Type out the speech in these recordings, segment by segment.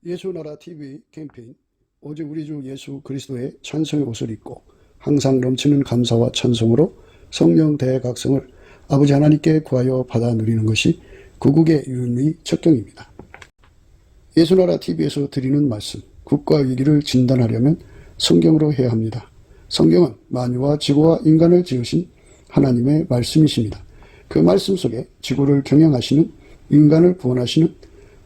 예수나라 TV 캠페인 오직 우리 주 예수 그리스도의 찬송의 옷을 입고 항상 넘치는 감사와 찬송으로 성령 대각성을 아버지 하나님께 구하여 받아 누리는 것이 구국의 유일의 척경입니다. 예수나라 TV에서 드리는 말씀, 국가 위기를 진단하려면 성경으로 해야 합니다. 성경은 만유와 지구와 인간을 지으신 하나님의 말씀이십니다. 그 말씀 속에 지구를 경영하시는, 인간을 구원하시는,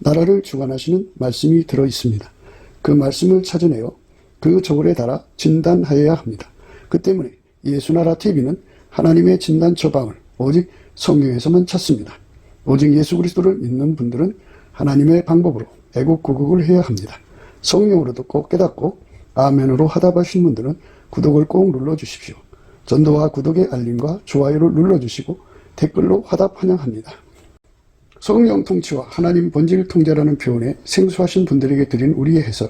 나라를 주관하시는 말씀이 들어있습니다. 그 말씀을 찾아내어 그 저울에 달아 진단하여야 합니다. 그 때문에 예수나라 TV는 하나님의 진단 처방을 오직 성경에서만 찾습니다. 오직 예수 그리스도를 믿는 분들은 하나님의 방법으로 애국구국을 해야 합니다. 성령으로 듣고 깨닫고 아멘으로 화답하신 분들은 구독을 꼭 눌러주십시오. 전도와 구독의 알림과 좋아요를 눌러주시고 댓글로 화답 환영합니다. 성령 통치와 하나님 본질 통제라는 표현에 생소하신 분들에게 드린 우리의 해설,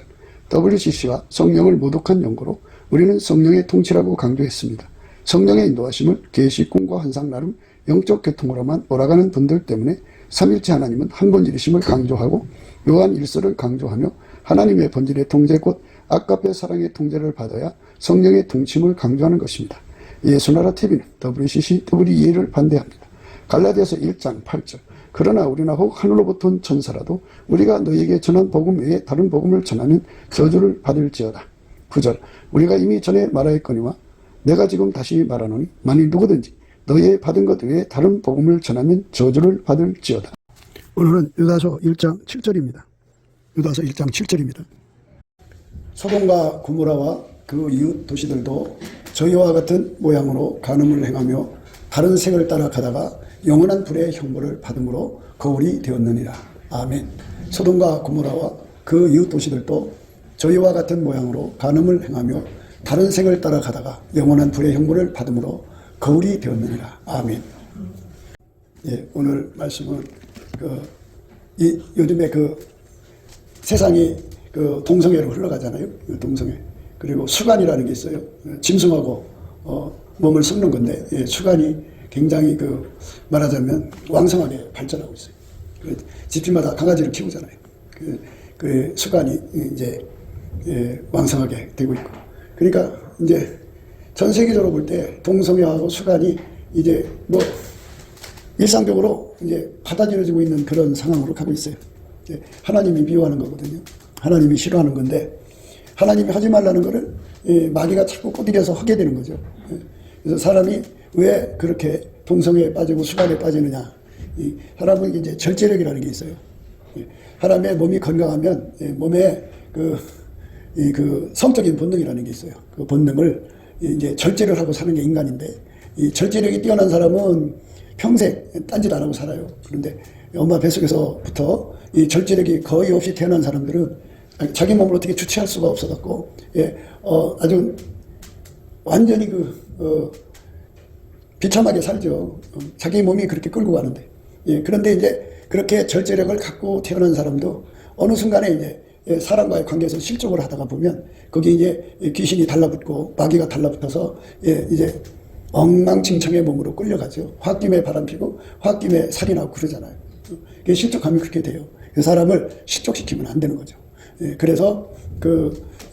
WCC가 성령을 모독한 연고로 우리는 성령의 통치라고 강조했습니다. 성령의 인도하심을 계시, 꿈과 환상 나름 영적 계통으로만 몰아가는 분들 때문에 삼일체 하나님은 한 본질이심을 강조하고 요한 1서를 강조하며 하나님의 본질의 통제 곧 아까페 사랑의 통제를 받아야 성령의 통치임을 강조하는 것입니다. 예수나라 TV는 WCC, WEA를 반대합니다. 갈라디아서 1장 8절 그러나 우리나 혹 하늘로부터 온 천사라도 우리가 너희에게 전한 복음 외에 다른 복음을 전하면 저주를 받을지어다. 9절 우리가 이미 전에 말하였거니와 내가 지금 다시 말하노니 만일 누구든지 너희의 받은 것 외에 다른 복음을 전하면 저주를 받을지어다. 오늘은 유다서 1장 7절입니다. 유다서 1장 7절입니다. 소돔과 고모라와 그 이웃 도시들도 저희와 같은 모양으로 간음을 행하며 다른 색을 따라 가다가 영원한 불의 형벌을 받음으로 거울이 되었느니라. 아멘. 소돔과 고모라와 그 이웃 도시들도 저희와 같은 모양으로 간음을 행하며 다른 색을 따라 가다가 영원한 불의 형벌을 받음으로 거울이 되었느니라. 아멘. 예, 오늘 말씀은 요즘에 세상이 동성애로 흘러가잖아요. 동성애. 그리고 수간이라는 게 있어요. 짐승하고 몸을 섞는 건데, 예, 수간이 굉장히 말하자면 왕성하게 발전하고 있어요. 집집마다 강아지를 키우잖아요. 그 수간이 이제 왕성하게 되고 있고. 그러니까 이제 전 세계적으로 볼 때 동성애하고 수간이 이제 일상적으로 이제 받아들여지고 있는 그런 상황으로 가고 있어요. 하나님이 미워하는 거거든요. 하나님이 싫어하는 건데 하나님이 하지 말라는 거를 마귀가 자꾸 꼬드려서 하게 되는 거죠. 그래서 사람이 왜 그렇게 동성애에 빠지고 수간에 빠지느냐. 사람은 이제 절제력이라는 게 있어요. 사람의 몸이 건강하면 몸에 성적인 본능이라는 게 있어요. 그 본능을 이제 절제를 하고 사는 게 인간인데, 이 절제력이 뛰어난 사람은 평생 딴짓 안 하고 살아요. 그런데 엄마 뱃속에서부터 이 절제력이 거의 없이 태어난 사람들은 자기 몸을 어떻게 주체할 수가 없어갖고, 아주 완전히 비참하게 살죠. 자기 몸이 그렇게 끌고 가는데. 예, 그런데 이제 그렇게 절제력을 갖고 태어난 사람도 어느 순간에 이제 사람과의 관계에서 실족을 하다가 보면 거기 이제 귀신이 달라붙고 마귀가 달라붙어서 이제 엉망진창의 몸으로 끌려가죠. 홧김에 바람피고 홧김에 살인하고 그러잖아요. 실족하면 그렇게 돼요. 그 사람을 실족시키면 안 되는 거죠. 예, 그래서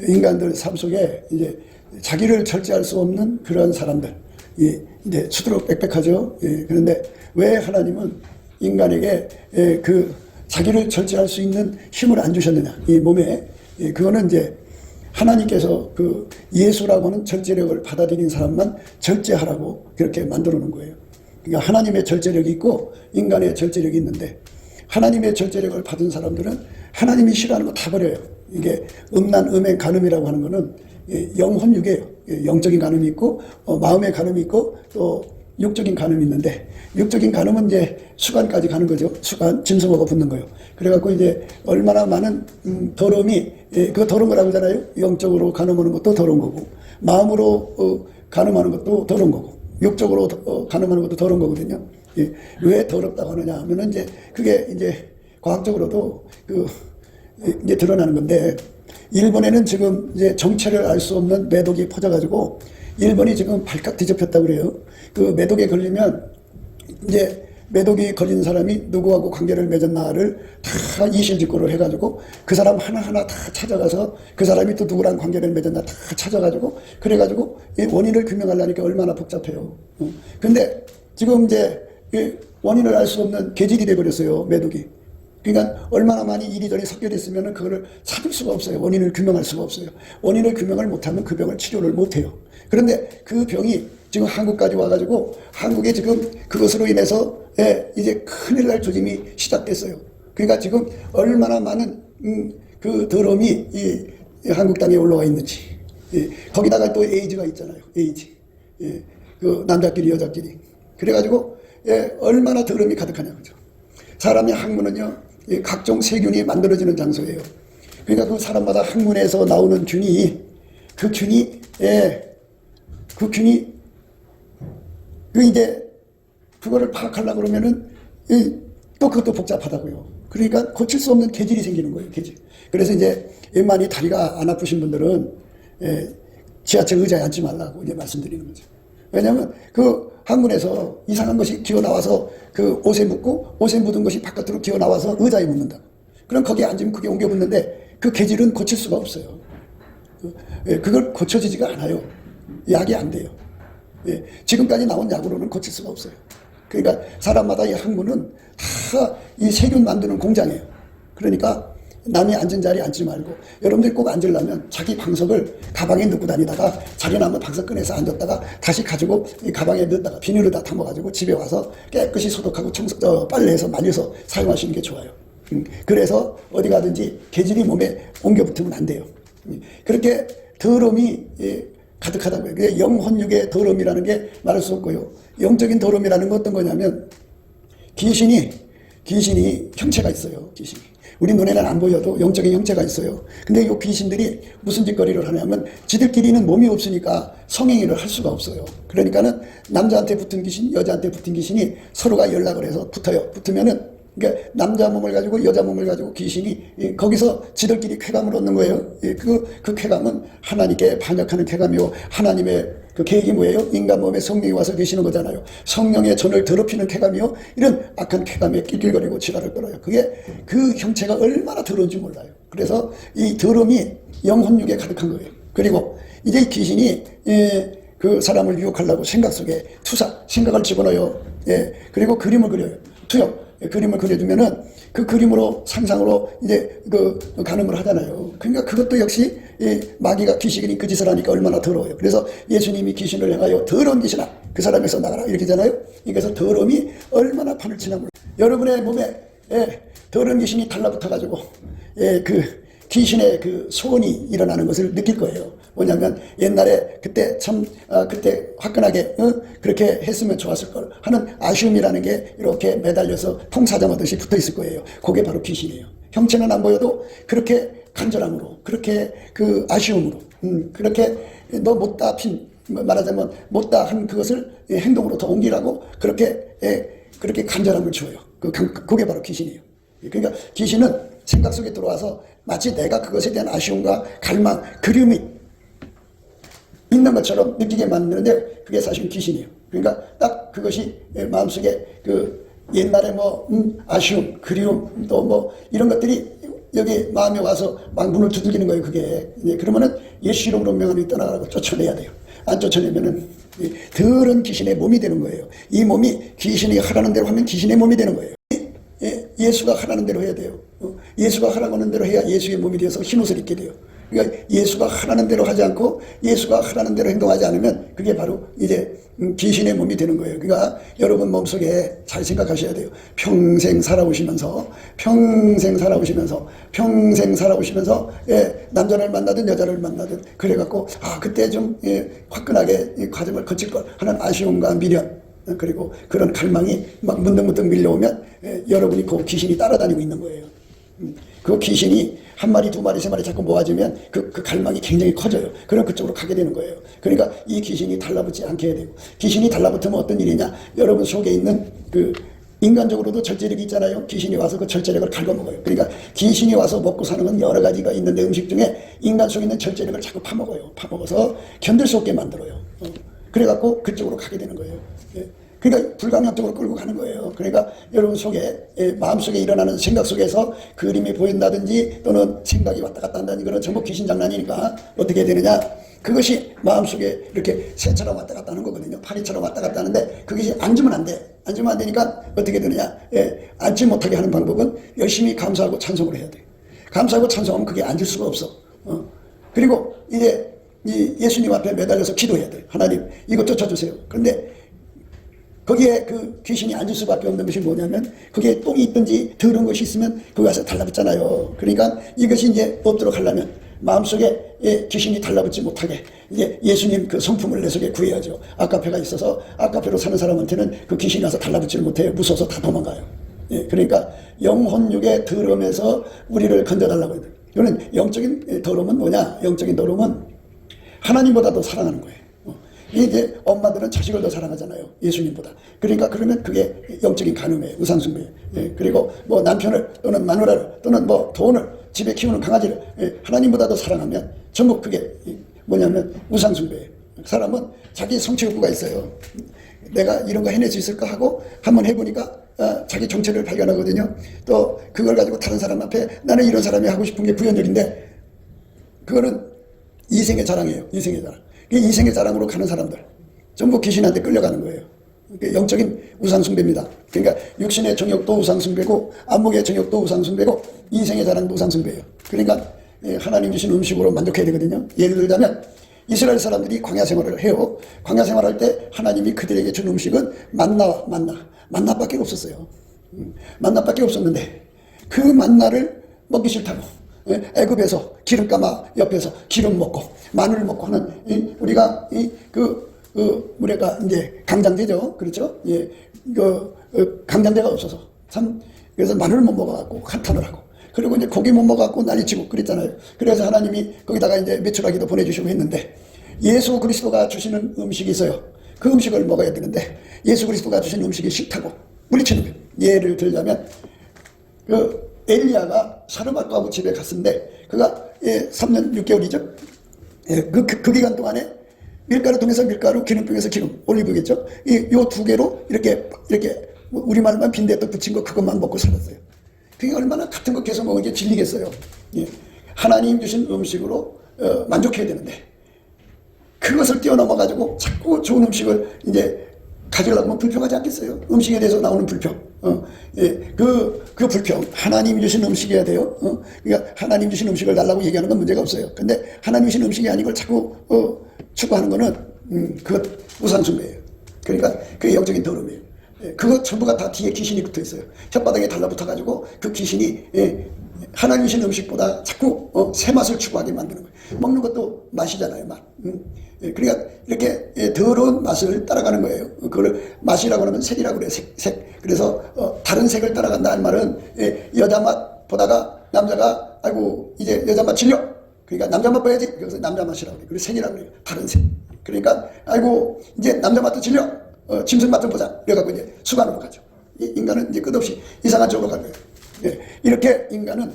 인간들 삶 속에 이제 자기를 절제할 수 없는 그런 사람들, 이제 수두룩빽빽하죠. 예, 그런데 왜 하나님은 인간에게 자기를 절제할 수 있는 힘을 안 주셨느냐, 이 몸에. 그거는 이제 하나님께서 예수라고 하는 절제력을 받아들인 사람만 절제하라고 그렇게 만들어 놓은 거예요. 그러니까 하나님의 절제력이 있고 인간의 절제력이 있는데, 하나님의 절제력을 받은 사람들은 하나님이 싫어하는 거 다 버려요. 이게 음란, 음행, 간음이라고 하는 거는 영혼육이에요. 영적인 간음이 있고 마음의 간음이 있고 또 육적인 간음이 있는데, 육적인 간음은 이제 수간까지 가는 거죠. 수간, 짐승하고 붙는 거예요. 그래갖고 이제 얼마나 많은 더러움이, 그거 더러운 거라고 하잖아요. 영적으로 간음하는 것도 더러운 거고, 마음으로 간음하는 것도 더러운 거고, 육적으로 간음하는 것도 더러운 거거든요. 예, 왜 더럽다고 하느냐 하면은 이제 그게 이제 과학적으로도 이제 드러나는 건데, 일본에는 지금 이제 정체를 알 수 없는 매독이 퍼져가지고 일본이 지금 발칵 뒤집혔다고 그래요. 그 매독에 걸리면 이제 매독이 걸린 사람이 누구하고 관계를 맺었나를 다 이실직고를 해가지고 그 사람 하나하나 다 찾아가서 그 사람이 또 누구랑 관계를 맺었나 다 찾아가지고 그래가지고 이 원인을 규명하려니까 얼마나 복잡해요. 근데 지금 이제 원인을 알 수 없는 계질이 돼버렸어요, 매독이. 그러니까 얼마나 많이 이리저리 섞여 있으면 그거를 찾을 수가 없어요. 원인을 규명할 수가 없어요. 원인을 규명을 못하면 그 병을 치료를 못해요. 그런데 그 병이 지금 한국까지 와가지고 한국에 지금 그것으로 인해서 이제 큰일 날 조짐이 시작됐어요. 그러니까 지금 얼마나 많은 그 더러움이 이 한국 땅에 올라와 있는지. 거기다가 또 에이즈가 있잖아요. 에이즈. 그 남자끼리 여자끼리. 그래가지고 얼마나 더러움이 가득하냐 그죠. 사람의 학문은요 각종 세균이 만들어지는 장소예요. 그러니까 그 사람마다 학문에서 나오는 균이 그 이제 그거를 파악하려고 그러면은 또 그것도 복잡하다고요. 그러니까 고칠 수 없는 계질이 생기는 거예요. 계질. 그래서 이제 웬만히 다리가 안 아프신 분들은 지하철 의자에 앉지 말라고 이제 말씀드리는 거죠. 왜냐하면 그 학문에서 이상한 것이 기어나와서 그 옷에 묻고 옷에 묻은 것이 바깥으로 기어나와서 의자에 묻는다. 그럼 거기에 앉으면 그게 옮겨 붙는데 그 계질은 고칠 수가 없어요. 그걸 고쳐지지가 않아요. 약이 안 돼요. 지금까지 나온 약으로는 고칠 수가 없어요. 그러니까 사람마다 이 학문은 다 이 세균 만드는 공장이에요. 그러니까 남이 앉은 자리에 앉지 말고 여러분들이 꼭 앉으려면 자기 방석을 가방에 넣고 다니다가 자기 남은 방석 꺼내서 앉았다가 다시 가지고 이 가방에 넣었다가 비닐을 담아가지고 집에 와서 깨끗이 소독하고 빨래해서 말려서 사용하시는 게 좋아요. 그래서 어디 가든지 계질이 몸에 옮겨 붙으면 안 돼요. 그렇게 더러움이 가득하다고요. 그게 영혼육의 더러움이라는 게 말할 수 없고요. 영적인 더러움이라는 건 어떤 거냐면 귀신이 형체가 있어요. 귀신이. 우리 눈에는 안 보여도 영적인 형체가 있어요. 근데 이 귀신들이 무슨 짓거리를 하냐면 지들끼리는 몸이 없으니까 성행위를 할 수가 없어요. 그러니까는 남자한테 붙은 귀신, 여자한테 붙은 귀신이 서로가 연락을 해서 붙어요. 붙으면은 그러니까 남자 몸을 가지고 여자 몸을 가지고 귀신이 거기서 지들끼리 쾌감을 얻는 거예요. 그 쾌감은 하나님께 반역하는 쾌감이요. 하나님의 그 계획이 뭐예요? 인간 몸에 성령이 와서 계시는 거잖아요. 성령의 전을 더럽히는 쾌감이요. 이런 악한 쾌감에 낄낄거리고 지랄을 떨어요. 그게 그 형체가 얼마나 더러운지 몰라요. 그래서 이 더러움이 영혼육에 가득한 거예요. 그리고 이제 이 귀신이 그 사람을 유혹하려고 생각 속에 생각을 집어넣어요. 그리고 그림을 그려요. 투영. 그림을 그려주면은 그 그림으로 상상으로 이제 그 가늠을 하잖아요. 그러니까 그것도 역시 마귀가 귀신이 그 짓을 하니까 얼마나 더러워요. 그래서 예수님이 귀신을 향하여 더러운 귀신아 그 사람에서 나가라 이렇게 하잖아요. 그래서 더러움이 얼마나 판을 치나 몰라요. 여러분의 몸에 더러운 귀신이 달라붙어 가지고 그 귀신의 그 소원이 일어나는 것을 느낄 거예요. 뭐냐면 옛날에 그때 그때 화끈하게 그렇게 했으면 좋았을 걸 하는 아쉬움이라는 게 이렇게 매달려서 통사자마듯이 붙어 있을 거예요. 그게 바로 귀신이에요. 형체는 안 보여도 그렇게 간절함으로, 그렇게 그 아쉬움으로, 그렇게 너 못다 말하자면 못다 한 그것을 행동으로 더 옮기라고 그렇게 간절함을 줘요. 그게 바로 귀신이에요. 그러니까 귀신은 생각 속에 들어와서 마치 내가 그것에 대한 아쉬움과 갈망, 그리움이 있는 것처럼 느끼게 만드는데 그게 사실은 귀신이에요. 그러니까 딱 그것이 마음속에 그 옛날에 아쉬움, 그리움 또 이런 것들이 여기 마음에 와서 막 문을 두들기는 거예요. 그게. 그러면은 예수 이름으로 명하니 떠나가라고 쫓아내야 돼요. 안 쫓아내면은 더러운 귀신의 몸이 되는 거예요. 이 몸이 귀신이 하라는 대로 하면 귀신의 몸이 되는 거예요. 예수가 하라는 대로 해야 돼요. 예수가 하라고 하는 대로 해야 예수의 몸이 되어서 흰옷을 입게 돼요. 그러니까 예수가 하라는 대로 하지 않고 예수가 하라는 대로 행동하지 않으면 그게 바로 이제 귀신의 몸이 되는 거예요. 그러니까 여러분 몸속에 잘 생각하셔야 돼요. 평생 살아오시면서 남자를 만나든 여자를 만나든 그래갖고 그때 좀 화끈하게 과정을 거칠 걸 하는 아쉬움과 미련 그리고 그런 갈망이 막 문득문득 밀려오면 여러분이 그 귀신이 따라다니고 있는 거예요. 그 귀신이 한 마리, 두 마리, 세 마리 자꾸 모아지면 그 갈망이 굉장히 커져요. 그럼 그쪽으로 가게 되는 거예요. 그러니까 이 귀신이 달라붙지 않게 해야 되고 귀신이 달라붙으면 어떤 일이냐? 여러분 속에 있는 그 인간적으로도 절제력이 있잖아요. 귀신이 와서 그 절제력을 갉아먹어요. 그러니까 귀신이 와서 먹고 사는 건 여러 가지가 있는데 음식 중에 인간 속에 있는 절제력을 자꾸 파먹어요. 파먹어서 견딜 수 없게 만들어요. 그래갖고 그쪽으로 가게 되는 거예요. 그러니까 불가항력적으로 끌고 가는 거예요. 그러니까 여러분 속에, 마음속에 일어나는 생각 속에서 그림이 보인다든지 또는 생각이 왔다 갔다 한다든지 그런 전부 귀신 장난이니까 어떻게 되느냐. 그것이 마음속에 이렇게 새처럼 왔다 갔다 하는 거거든요. 파리처럼 왔다 갔다 하는데 그것이 앉으면 안 돼. 앉으면 안 되니까 어떻게 되느냐. 앉지 못하게 하는 방법은 열심히 감사하고 찬송을 해야 돼. 감사하고 찬송하면 그게 앉을 수가 없어. 그리고 이제 예수님 앞에 매달려서 기도해야 돼. 하나님 이거 쫓아주세요. 그런데 거기에 그 귀신이 앉을 수밖에 없는 것이 뭐냐면 거기에 똥이 있든지 더러운 것이 있으면 거기 가서 달라붙잖아요. 그러니까 이것이 이제 없도록 하려면 마음속에 귀신이 달라붙지 못하게 이제 예수님 그 성품을 내 속에 구해야죠. 아까페가 있어서 아까페로 사는 사람한테는 그 귀신이 와서 달라붙지를 못해요. 무서워서 다 도망가요. 그러니까 영혼육의 더러움에서 우리를 건져달라고 해요. 이거는 영적인 더러움은 뭐냐? 영적인 더러움은 하나님보다도 사랑하는 거예요. 이제 엄마들은 자식을 더 사랑하잖아요. 예수님보다. 그러니까 그러면 그게 영적인 간음이에요. 우상숭배예요. 그리고 뭐 남편을 또는 마누라를 또는 뭐 돈을 집에 키우는 강아지를 하나님보다도 사랑하면 전부 그게 뭐냐면 우상숭배예요. 사람은 자기 성취욕구가 있어요. 내가 이런 거 해낼 수 있을까 하고 한번 해보니까 자기 정체를 발견하거든요. 또 그걸 가지고 다른 사람 앞에 나는 이런 사람이 하고 싶은 게 부연절인데 그거는 이생의 자랑이에요. 이생의 자랑. 이생의 자랑으로 가는 사람들 전부 귀신한테 끌려가는 거예요. 영적인 우상숭배입니다. 그러니까 육신의 정욕도 우상숭배고 안목의 정욕도 우상숭배고 이생의 자랑도 우상숭배예요. 그러니까 하나님 주신 음식으로 만족해야 되거든요. 예를 들자면 이스라엘 사람들이 광야 생활을 해요. 광야 생활할 때 하나님이 그들에게 준 음식은 만나밖에 없었어요. 만나밖에 없었는데 그 만나를 먹기 싫다고 애굽에서 기름가마 옆에서 기름 먹고 마늘 먹고 하는 우리가 뭐랄까 이제 강장제죠. 그렇죠? 강장제가 없어서 참 그래서 마늘을 못 먹어갖고 한탄을 하고 그리고 이제 고기 못 먹어갖고 난리치고 그랬잖아요. 그래서 하나님이 거기다가 이제 메추라기도 보내주시고 했는데 예수 그리스도가 주시는 음식이 있어요. 그 음식을 먹어야 되는데 예수 그리스도가 주신 음식이 싫다고 물리치는 거예요. 예를 들자면 엘리야가 사르밧과부 집에 갔는데 그가 3년 6개월이죠. 그 기간 동안에 밀가루 통해서 밀가루, 기름통에서 기름, 올리브겠죠. 요 두 개로 이렇게 우리말만 빈대떡 붙인 거 그것만 먹고 살았어요. 그게 얼마나 같은 거 계속 먹으니까 질리겠어요. 하나님 주신 음식으로 만족해야 되는데 그것을 뛰어넘어 가지고 자꾸 좋은 음식을 이제 가지려고 하면 불평하지 않겠어요? 음식에 대해서 나오는 불평. 그 불평. 하나님 주신 음식이어야 돼요. 그러니까 하나님 주신 음식을 달라고 얘기하는 건 문제가 없어요. 근데 하나님 주신 음식이 아닌 걸 자꾸 추구하는 거는 그것 우상숭배예요. 그러니까 그게 영적인 더러움이에요. 그거 전부가 다 뒤에 귀신이 붙어 있어요. 혓바닥에 달라붙어 가지고 그 귀신이 하나님 주신 음식보다 자꾸 새 맛을 추구하게 만드는 거예요. 먹는 것도 맛이잖아요, 맛. 그러니까 이렇게 더러운 맛을 따라가는 거예요. 그걸 맛이라고 하면 색이라고 그래요. 색. 그래서 다른 색을 따라간다는 말은 여자 맛 보다가 남자가 아이고 이제 여자 맛 질려. 그러니까 남자 맛 봐야지. 그래서 남자 맛이라고 그래요. 그리고 색이라고 그래요. 다른 색. 그러니까 아이고 이제 남자 맛도 질려. 짐승 맛 좀 보자. 그래갖고 이제 수간으로 가죠. 인간은 이제 끝없이 이상한 쪽으로 가는 거예요. 이렇게 인간은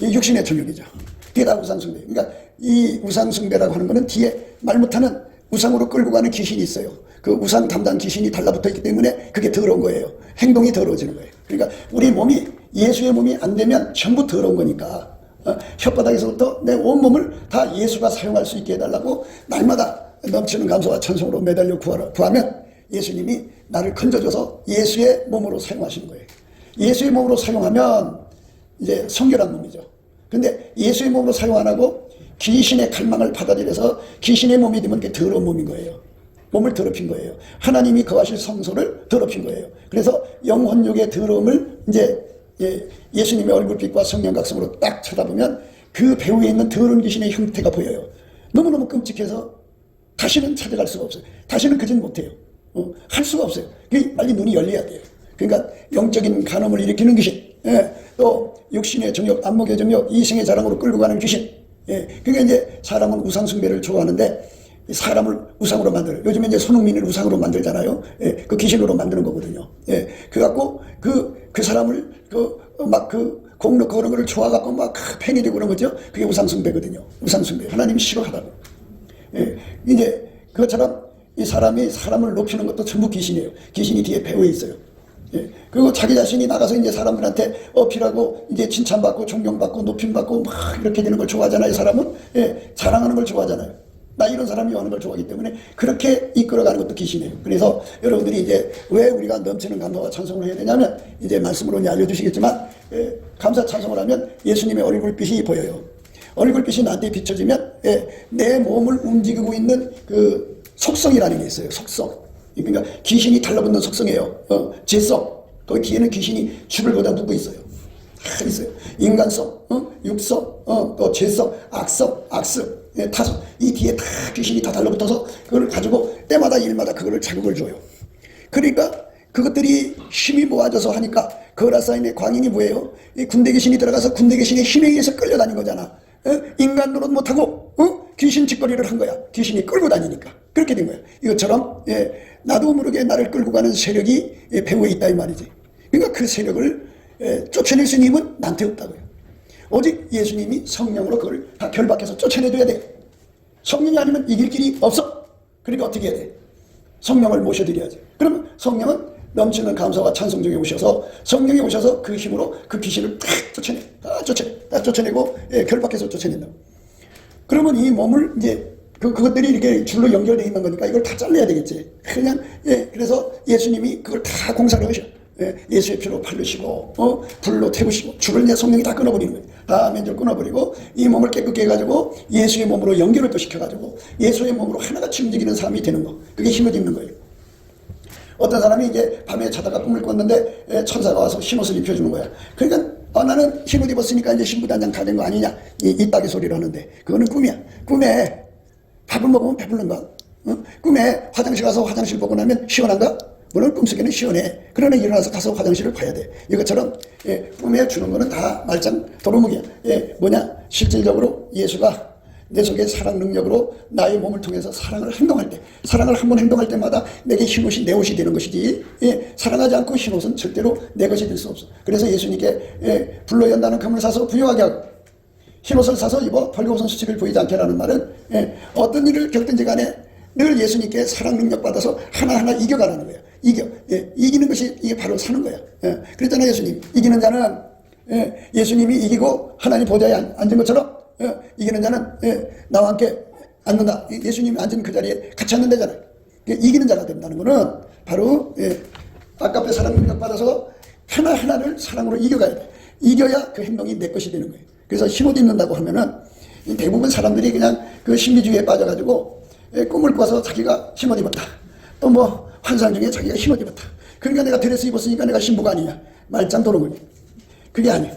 육신의 정욕이죠. 그게 다 우상숭배. 그러니까 이 우상숭배라고 하는 거는 뒤에 말 못하는 우상으로 끌고 가는 귀신이 있어요. 그 우상 담당 귀신이 달라붙어 있기 때문에 그게 더러운 거예요. 행동이 더러워지는 거예요. 그러니까 우리 몸이 예수의 몸이 안 되면 전부 더러운 거니까 혓바닥에서부터 내 온몸을 다 예수가 사용할 수 있게 해달라고 날마다 넘치는 감사와 찬송으로 매달려 구하면 예수님이 나를 건져줘서 예수의 몸으로 사용하시는 거예요. 예수의 몸으로 사용하면 이제 성결한 몸이죠. 근데 예수의 몸으로 사용 안 하고 귀신의 갈망을 받아들여서 귀신의 몸이 되면 그게 더러운 몸인 거예요. 몸을 더럽힌 거예요. 하나님이 거하실 성소를 더럽힌 거예요. 그래서 영혼육의 더러움을 이제 예수님의 얼굴빛과 성령각성으로 딱 쳐다보면 그 배후에 있는 더러운 귀신의 형태가 보여요. 너무너무 끔찍해서 다시는 찾아갈 수가 없어요. 다시는 그짓 못해요. 할 수가 없어요. 빨리 눈이 열려야 돼요. 그러니까 영적인 간음을 일으키는 귀신, 또 육신의 정욕, 안목의 정욕, 이생의 자랑으로 끌고 가는 귀신. 그러니까 이제 사람은 우상숭배를 좋아하는데 사람을 우상으로 만들어요. 요즘에 이제 손흥민을 우상으로 만들잖아요. 그 귀신으로 만드는 거거든요. 그래갖고 그 사람을 공로 그런 거를 좋아갖고 막 팬이 되고 그런 거죠. 그게 우상숭배거든요. 우상숭배. 하나님이 싫어하다고. 이제 그것처럼 이 사람이 사람을 높이는 것도 전부 귀신이에요. 귀신이 뒤에 배후에 있어요. 예. 그리고 자기 자신이 나가서 이제 사람들한테 어필하고 이제 칭찬받고 존경받고 높임받고 막 이렇게 되는 걸 좋아하잖아요. 사람은 예. 자랑하는 걸 좋아하잖아요. 나 이런 사람이 하는 걸 좋아하기 때문에 그렇게 이끌어가는 것도 귀신이에요. 그래서 여러분들이 이제 왜 우리가 넘치는 감사와 찬송을 해야 되냐면 이제 말씀으로 이제 알려주시겠지만 예. 감사 찬송을 하면 예수님의 얼굴빛이 보여요. 얼굴빛이 나한테 비춰지면 예. 내 몸을 움직이고 있는 그 속성이라는 게 있어요. 속성. 그러니까 귀신이 달라붙는 속성이에요. 재성. 거기 뒤에는 귀신이 줄을 걷어 두고 있어요. 다 있어요. 인간성, 육성, 또 재성, 악성, 악습, 예, 타성. 이 뒤에 다 귀신이 다 달라붙어서 그걸 가지고 때마다 일마다 그거를 자극을 줘요. 그러니까 그것들이 힘이 모아져서 하니까 거라사인의 광인이 뭐예요? 이 군대 귀신이 들어가서 군대 귀신의 힘에 의해서 끌려다닌 거잖아. 인간 노릇 못하고 귀신 짓거리를 한 거야. 귀신이 끌고 다니니까. 그렇게 된 거야. 이것처럼 예, 나도 모르게 나를 끌고 가는 세력이 예, 배후에 있다 이 말이지. 그러니까 그 세력을 예, 쫓아낼 수 있는 힘은 나한테 없다고요. 오직 예수님이 성령으로 그걸 다 결박해서 쫓아내줘야 돼. 성령이 아니면 이길 길이 없어. 그러니까 어떻게 해야 돼? 성령을 모셔드려야지. 그러면 성령은 넘치는 감사와 찬송 중에 오셔서 성령이 오셔서 그 힘으로 그 귀신을 다 쫓아내. 다 쫓아내고 예, 결박해서 쫓아낸다. 그러면 이 몸을 이제 그것들이 이렇게 줄로 연결되어 있는 거니까 이걸 다 잘라야 되겠지. 그냥 예, 그래서 예수님이 그걸 다 공사를 하셔. 예, 예수의 피로 바르시고 불로 태우시고 줄을 내 성령이 다 끊어버리는 거예요. 다 맨절 끊어버리고 이 몸을 깨끗게 해가지고 예수의 몸으로 연결을 또 시켜가지고 예수의 몸으로 하나같이 움직이는 사람이 되는 거. 그게 힘을 입는 거예요. 어떤 사람이 이제 밤에 자다가 꿈을 꿨는데 예, 천사가 와서 흰옷을 입혀주는 거야. 그러니까 나는 흰옷 입었으니까 이제 신부단장 다 된 거 아니냐 이 따기 소리를 하는데 그거는 꿈이야. 꿈에 밥을 먹으면 배부른가? 꿈에 화장실 가서 화장실 보고 나면 시원한가? 물론 꿈속에는 시원해. 그러나 일어나서 가서 화장실을 봐야 돼. 이것처럼 예, 꿈에 주는 거는 다 말짱 도루묵이야. 예, 뭐냐? 실질적으로 예수가 내 속에 사랑 능력으로 나의 몸을 통해서 사랑을 행동할 때, 사랑을 한 번 행동할 때마다 내게 흰옷이 내 옷이 되는 것이지, 예, 사랑하지 않고 흰옷은 절대로 내 것이 될 수 없어. 그래서 예수님께 예, 불로 연다는 금을 사서 부유하게 하고 흰옷을 사서 입어 벌거벗은 수치를 보이지 않게라는 말은 예, 어떤 일을 겪든지 간에 늘 예수님께 사랑 능력 받아서 하나하나 이겨가라는 거야. 예, 이기는 것이 이게 바로 사는 거야. 예, 그랬잖아요. 예수님 이기는 자는 예, 예수님이 이기고 하나님 보좌에 앉은 것처럼 예, 이기는 자는 예, 나와 함께 앉는다. 예수님이 앉은 그 자리에 같이 앉는 데잖아요. 이기는 자가 된다는 것은 바로 예, 아깝게 사랑 능력 받아서 하나하나를 사랑으로 이겨가야 돼. 이겨야 그 행동이 내 것이 되는 거예요. 그래서 흰옷 입는다고 하면은 대부분 사람들이 그냥 그 신비주의에 빠져가지고 예, 꿈을 꿔서 자기가 흰옷 입었다. 또 뭐 환상 중에 자기가 흰옷 입었다. 그러니까 내가 드레스 입었으니까 내가 신부가 아니냐. 말짱 도는 거지. 그게 아니에요.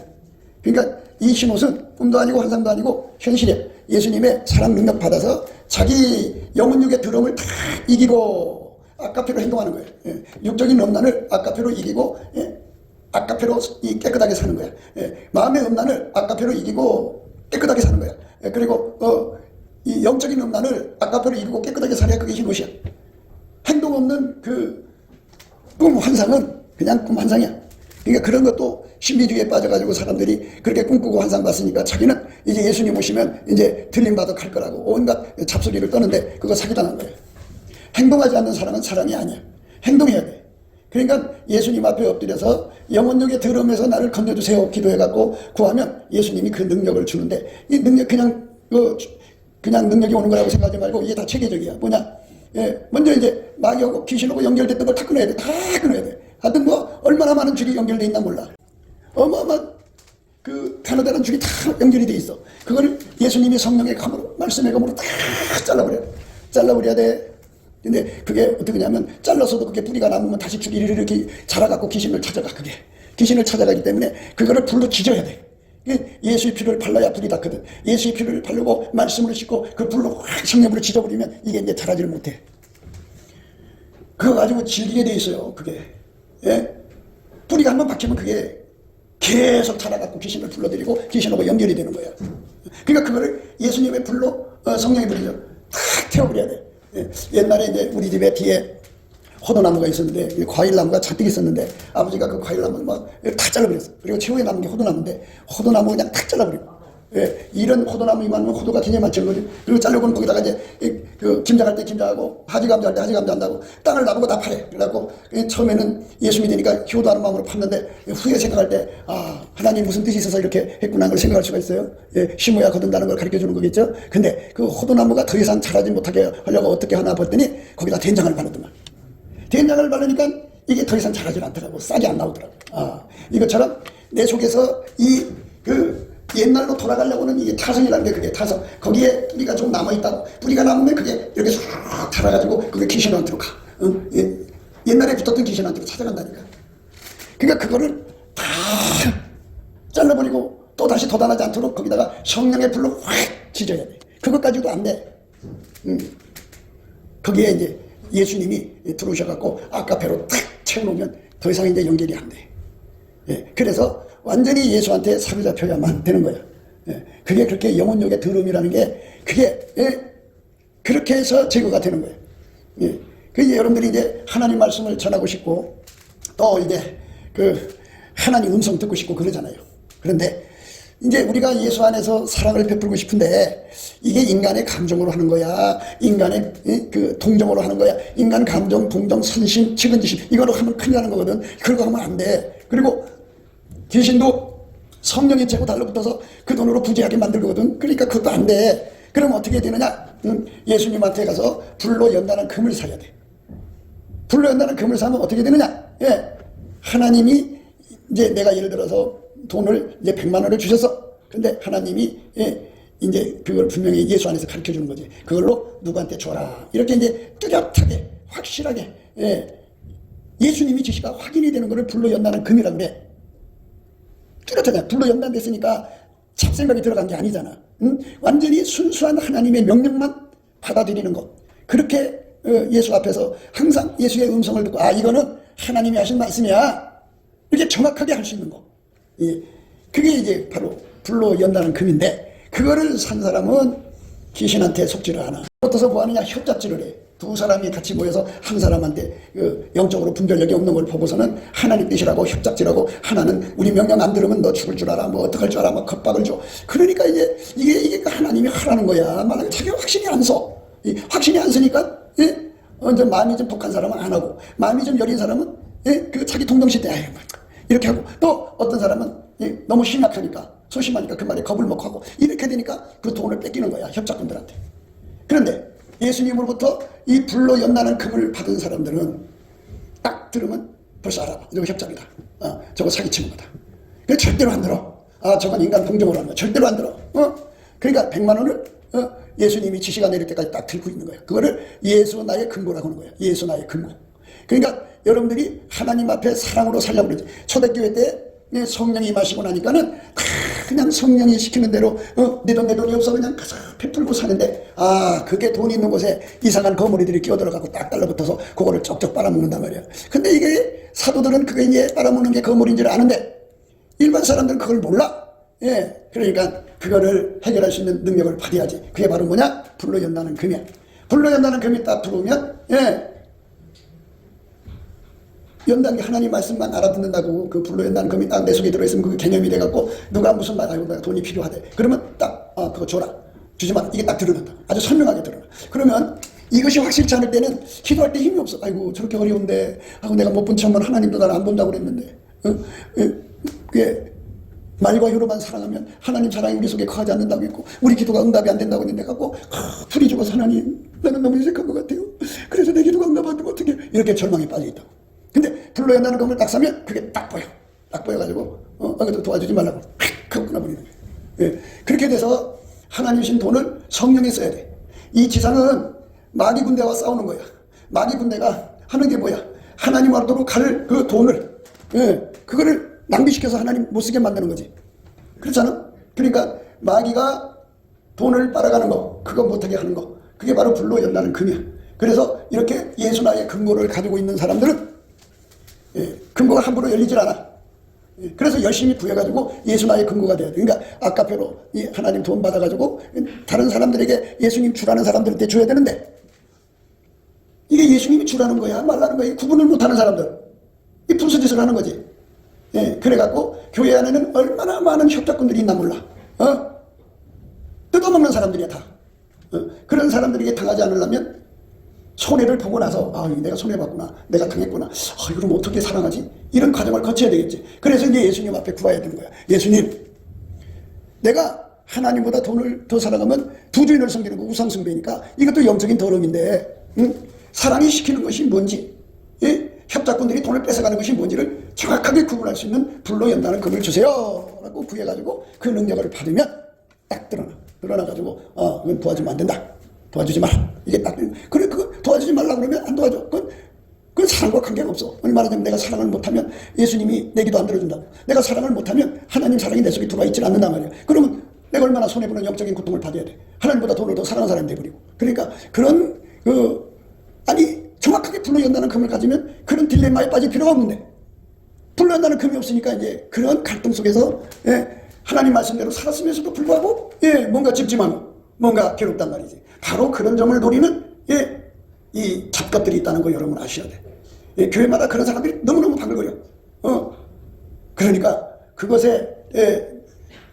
그러니까 이 흰옷은 꿈도 아니고 환상도 아니고 현실이에요. 예수님의 사랑 능력 받아서 자기 영혼육의 드럼을 다 이기고 아까페로 행동하는 거예요. 예, 육적인 음란을 아까페로 이기고 예, 아까페로 깨끗하게 사는 거야. 예, 마음의 음란을 아까페로 이기고 깨끗하게 사는 거야. 예, 그리고 이 영적인 음란을 아까페로 이기고 깨끗하게 살아야 그게 흰옷이야. 행동 없는 그 꿈 환상은 그냥 꿈 환상이야. 그러니까 그런 것도 신비주의에 빠져가지고 사람들이 그렇게 꿈꾸고 환상 봤으니까 자기는 이제 예수님 오시면 이제 들림바둑 할 거라고 온갖 잡소리를 떠는데 그거 사기당한 거예요. 행동하지 않는 사람은 사람이 아니야. 행동해야 돼. 그러니까 예수님 앞에 엎드려서 영혼력의 드럼에서 나를 건져주세요 기도해갖고 구하면 예수님이 그 능력을 주는데 이 능력 그냥 능력이 오는 거라고 생각하지 말고 이게 다 체계적이야. 뭐냐? 예, 먼저 이제 마귀하고 귀신하고 연결됐던 걸 다 끊어야 돼. 다 끊어야 돼. 하여튼 뭐 얼마나 많은 줄이 연결돼 있나 몰라. 어마어마한 그 가느다란 줄이 다 연결이 돼 있어. 그거를 예수님이 성령의 감으로 말씀의 감으로 다 잘라버려야 돼. 근데 그게 어떻게 냐면 잘라서도 그게 뿌리가 남으면 다시 줄이 이렇게 자라갖고 귀신을 찾아가. 그게 귀신을 찾아가기 때문에 그거를 불로 지져야 돼. 예수의 피를 발라야 불이 닿거든. 예수의 피를 바르고 말씀을 싣고 그 불로 확 성령으로 지져버리면 이게 이제 자라지를 못해. 그거 가지고 질기게 돼 있어요. 그게 예? 뿌리가 한번 박히면 그게 계속 자라갖고 귀신을 불러들이고 귀신하고 연결이 되는 거야. 그러니까 그거를 예수님의 불로 성령의 불이죠. 탁 태워버려야 돼. 예? 옛날에 이제 우리 집에 뒤에 호도나무가 있었는데 과일나무가 잔뜩 있었는데 아버지가 그 과일나무 막 다 잘라버렸어. 그리고 최후에 남은 게 호도나무인데 호도나무 그냥 탁 잘라버리고 예, 이런 호도나무 이만하면 호도가 굉장히 많죠. 그리고 자르고는 거기다가 이제 그 김장할 때 김장하고 하지 감자할 때 하지 감자한다고 땅을 나보고 다 파래. 그래갖고 처음에는 예수 믿으니까 효도하는 마음으로 팠는데 후에 생각할 때 하나님 무슨 뜻이 있어서 이렇게 했구나 하는 걸 생각할 수가 있어요. 예, 심어야 거둔다는 걸 가르쳐 주는 거겠죠. 근데 그 호도나무가 더 이상 자라지 못하게 하려고 어떻게 하나 봤더니 거기다 된장을 바르더만. 된장을 바르니까 이게 더 이상 자라지 않더라고. 싹이 안 나오더라고. 이것처럼 내 속에서 옛날로 돌아가려고는 이게 타성이라는 게 그게 타성. 거기에 뿌리가 좀 남아있다고. 뿌리가 남으면 그게 이렇게 싹 자라가지고 그게 귀신한테로 가. 옛날에 붙었던 귀신한테로 찾아간다니까. 그러니까 그거를 다 잘라버리고 또 다시 돋아나지 않도록 거기다가 성령의 불로 확 지져야 돼. 그것 가지고도 안 돼. 거기에 이제 예수님이 들어오셔갖고 아까페로 탁 채워놓으면 더 이상 이제 연결이 안 돼. 예, 그래서 완전히 예수한테 사로잡혀야만 되는 거예요. 예, 그게 그렇게 영혼욕의 더러움이라는 게 그게 그렇게 해서 제거가 되는 거예요. 예, 그 여러분들이 이제 하나님 말씀을 전하고 싶고 또 이제 그 하나님 음성 듣고 싶고 그러잖아요. 그런데 이제 우리가 예수 안에서 사랑을 베풀고 싶은데 이게 인간의 감정으로 하는 거야, 인간의 그 동정으로 하는 거야, 인간 감정, 동정, 선심, 측은지심 이거로 하면 큰일 나는 거거든. 그러고 하면 안 돼. 그리고 귀신도 성령이 재고 달라붙어서 그 돈으로 부재하게 만들거든. 그러니까 그것도 안 돼. 그럼 어떻게 되느냐? 예수님한테 가서 불로 연단한 금을 사야 돼. 불로 연단한 금을 사면 어떻게 되느냐? 예, 하나님이 이제 내가 예를 들어서 돈을 이제 100만 원을 주셨어. 근데 하나님이 이제 그걸 분명히 예수 안에서 가르쳐 주는 거지. 그걸로 누구한테 줘라. 이렇게 이제 뚜렷하게 확실하게 예수님이 지시가 확인이 되는 거를 불로 연단한 금이라고 그래. 뚜렷하게 불로 연단됐으니까 잡생각이 들어간 게 아니잖아. 완전히 순수한 하나님의 명령만 받아들이는 것. 그렇게 예수 앞에서 항상 예수의 음성을 듣고 이거는 하나님이 하신 말씀이야. 이렇게 정확하게 할 수 있는 거. 예, 그게 이제 바로 불로 연다는 금인데 그거를 산 사람은 귀신한테 속지를 않아. 어떠서 뭐하느냐? 협잡질을 해. 두 사람이 같이 모여서 한 사람한테 영적으로 분별력이 없는 걸 보고서는 하나님 뜻이라고 협잡질하고 하나는 우리 명령 안 들으면 너 죽을 줄 알아, 뭐 어떡할 줄 알아, 막 겁박을 줘. 그러니까 이제 이게 하나님이 하라는 거야. 만약에 자기가 확신이 안 서. 확신이 안 서니까 이제 마음이 좀 독한 사람은 안 하고 마음이 좀 여린 사람은 그 자기 동정심 때 이렇게 하고 또 어떤 사람은 너무 심각하니까 소심하니까 그 말에 겁을 먹고 하고 이렇게 되니까 그 돈을 뺏기는 거야, 협작꾼들한테. 그런데 예수님으로부터 이 불로 연단한 금을 받은 사람들은 딱 들으면 벌써 알아. 이거 협작이다. 저거 사기치는 거다. 그 절대로 안 들어. 저건 인간 동정으로 하는 거야. 절대로 안 들어. 그러니까 100만 원을 예수님이 지시가 내릴 때까지 딱 들고 있는 거야. 그거를 예수 나의 근거라고 하는 거야. 예수 나의 근거. 그러니까 여러분들이 하나님 앞에 사랑으로 살려고 그러지. 초대교회 때 성령이 임하시고 나니까는 그냥 성령이 시키는 대로 내 돈이 없어 그냥 가서 베풀고 사는데 그게 돈 있는 곳에 이상한 거머리들이 끼어들어가고 딱 달라붙어서 그거를 쩍쩍 빨아먹는단 말이야. 근데 이게 사도들은 그게 이제 빨아먹는 게 거머리인 줄 아는데 일반 사람들은 그걸 몰라. 그러니까 그거를 해결할 수 있는 능력을 발휘하지. 그게 바로 뭐냐? 불로 연다는 금이야. 불로 연다는 금이 딱 들어오면 연단 게 하나님 말씀만 알아듣는다고 그 불로 연다는 금이 딱 내 속에 들어있으면 그게 개념이 돼갖고 누가 무슨 말 내가 돈이 필요하대. 그러면 딱 그거 줘라. 주지 마라. 이게 딱 드러난다. 아주 선명하게 드러나. 그러면 이것이 확실치 않을 때는 기도할 때 힘이 없어. 아이고 저렇게 어려운데 하고 내가 못 본 척만 하나님도 나를 안 본다고 그랬는데 그게 말과 혀로만 사랑하면 하나님 사랑이 우리 속에 거하지 않는다고 했고 우리 기도가 응답이 안 된다고 했는데 갖고 풀이 죽어서 하나님 나는 너무 인색한 것 같아요. 그래서 내 기도가 응답 안 되면 어떻게 이렇게 절망에 빠져있다고. 근데 불로 연다는 검을 딱 사면 그게 딱 보여. 딱 보여가지고 그것도 도와주지 말라고 하고 끊어버리는 거예요. 그렇게 돼서 하나님 신 돈을 성령이 써야 돼. 이 지상은 마귀 군대와 싸우는 거야. 마귀 군대가 하는 게 뭐야? 하나님 앞으로 갈 그 돈을 그거를 낭비시켜서 하나님 못 쓰게 만드는 거지. 그렇잖아? 그러니까 마귀가 돈을 빨아가는 거, 그거 못하게 하는 거, 그게 바로 불로 연다는 금이야. 그래서 이렇게 예수나의 근거를 가지고 있는 사람들은 근거가 함부로 열리질 않아. 그래서 열심히 구해가지고 예수나의 근거가 돼야 돼. 그러니까 아까페로 하나님 돈 받아가지고 다른 사람들에게 예수님 주라는 사람들한테 줘야 되는데 이게 예수님이 주라는 거야 말라는 거야. 구분을 못하는 사람들 이 분수짓을 하는 거지. 그래갖고 교회 안에는 얼마나 많은 협작꾼들이 있나 몰라. 사람들이야 다. 그런 사람들에게 당하지 않으려면 손해를 보고 나서 내가 손해봤구나, 내가 당했구나, 이걸 어떻게 사랑하지, 이런 과정을 거쳐야 되겠지. 그래서 이제 예수님 앞에 구해야 되는 거야. 예수님, 내가 하나님보다 돈을 더 사랑하면 부주인을 섬기는 거 우상숭배니까 이것도 영적인 더러움인데, 사랑이 시키는 것이 뭔지, 협작꾼들이 돈을 뺏어가는 것이 뭔지를 정확하게 구분할 수 있는 불로 연다는 금을 주세요 라고 구해가지고 그 능력을 받으면 딱 드러나가지고 그건 도와주면 안 된다, 도와주지 마라, 이게 딱. 그래, 그거 도와주지 말라 그러면 안 도와줘. 그건 사랑과 관계가 없어. 말하자면 내가 사랑을 못하면 예수님이 내 기도 안 들어준다고, 내가 사랑을 못하면 하나님 사랑이 내 속에 들어와 있질 않는단 말이야. 그러면 내가 얼마나 손해보는 영적인 고통을 받아야 돼. 하나님보다 돈을 더 사랑하는 사람이 돼버리고. 그러니까 그런 정확하게 불로 연다는 금을 가지면 그런 딜레마에 빠질 필요가 없는데, 불로 연다는 금이 없으니까 이제 그런 갈등 속에서 하나님 말씀대로 살았으면서도 불구하고 뭔가 찝찝하고 뭔가 괴롭단 말이지. 바로 그런 점을 노리는 이 잡것들이 있다는 거 여러분 아셔야 돼. 교회마다 그런 사람들이 너무너무 바글거려. 그러니까 그것에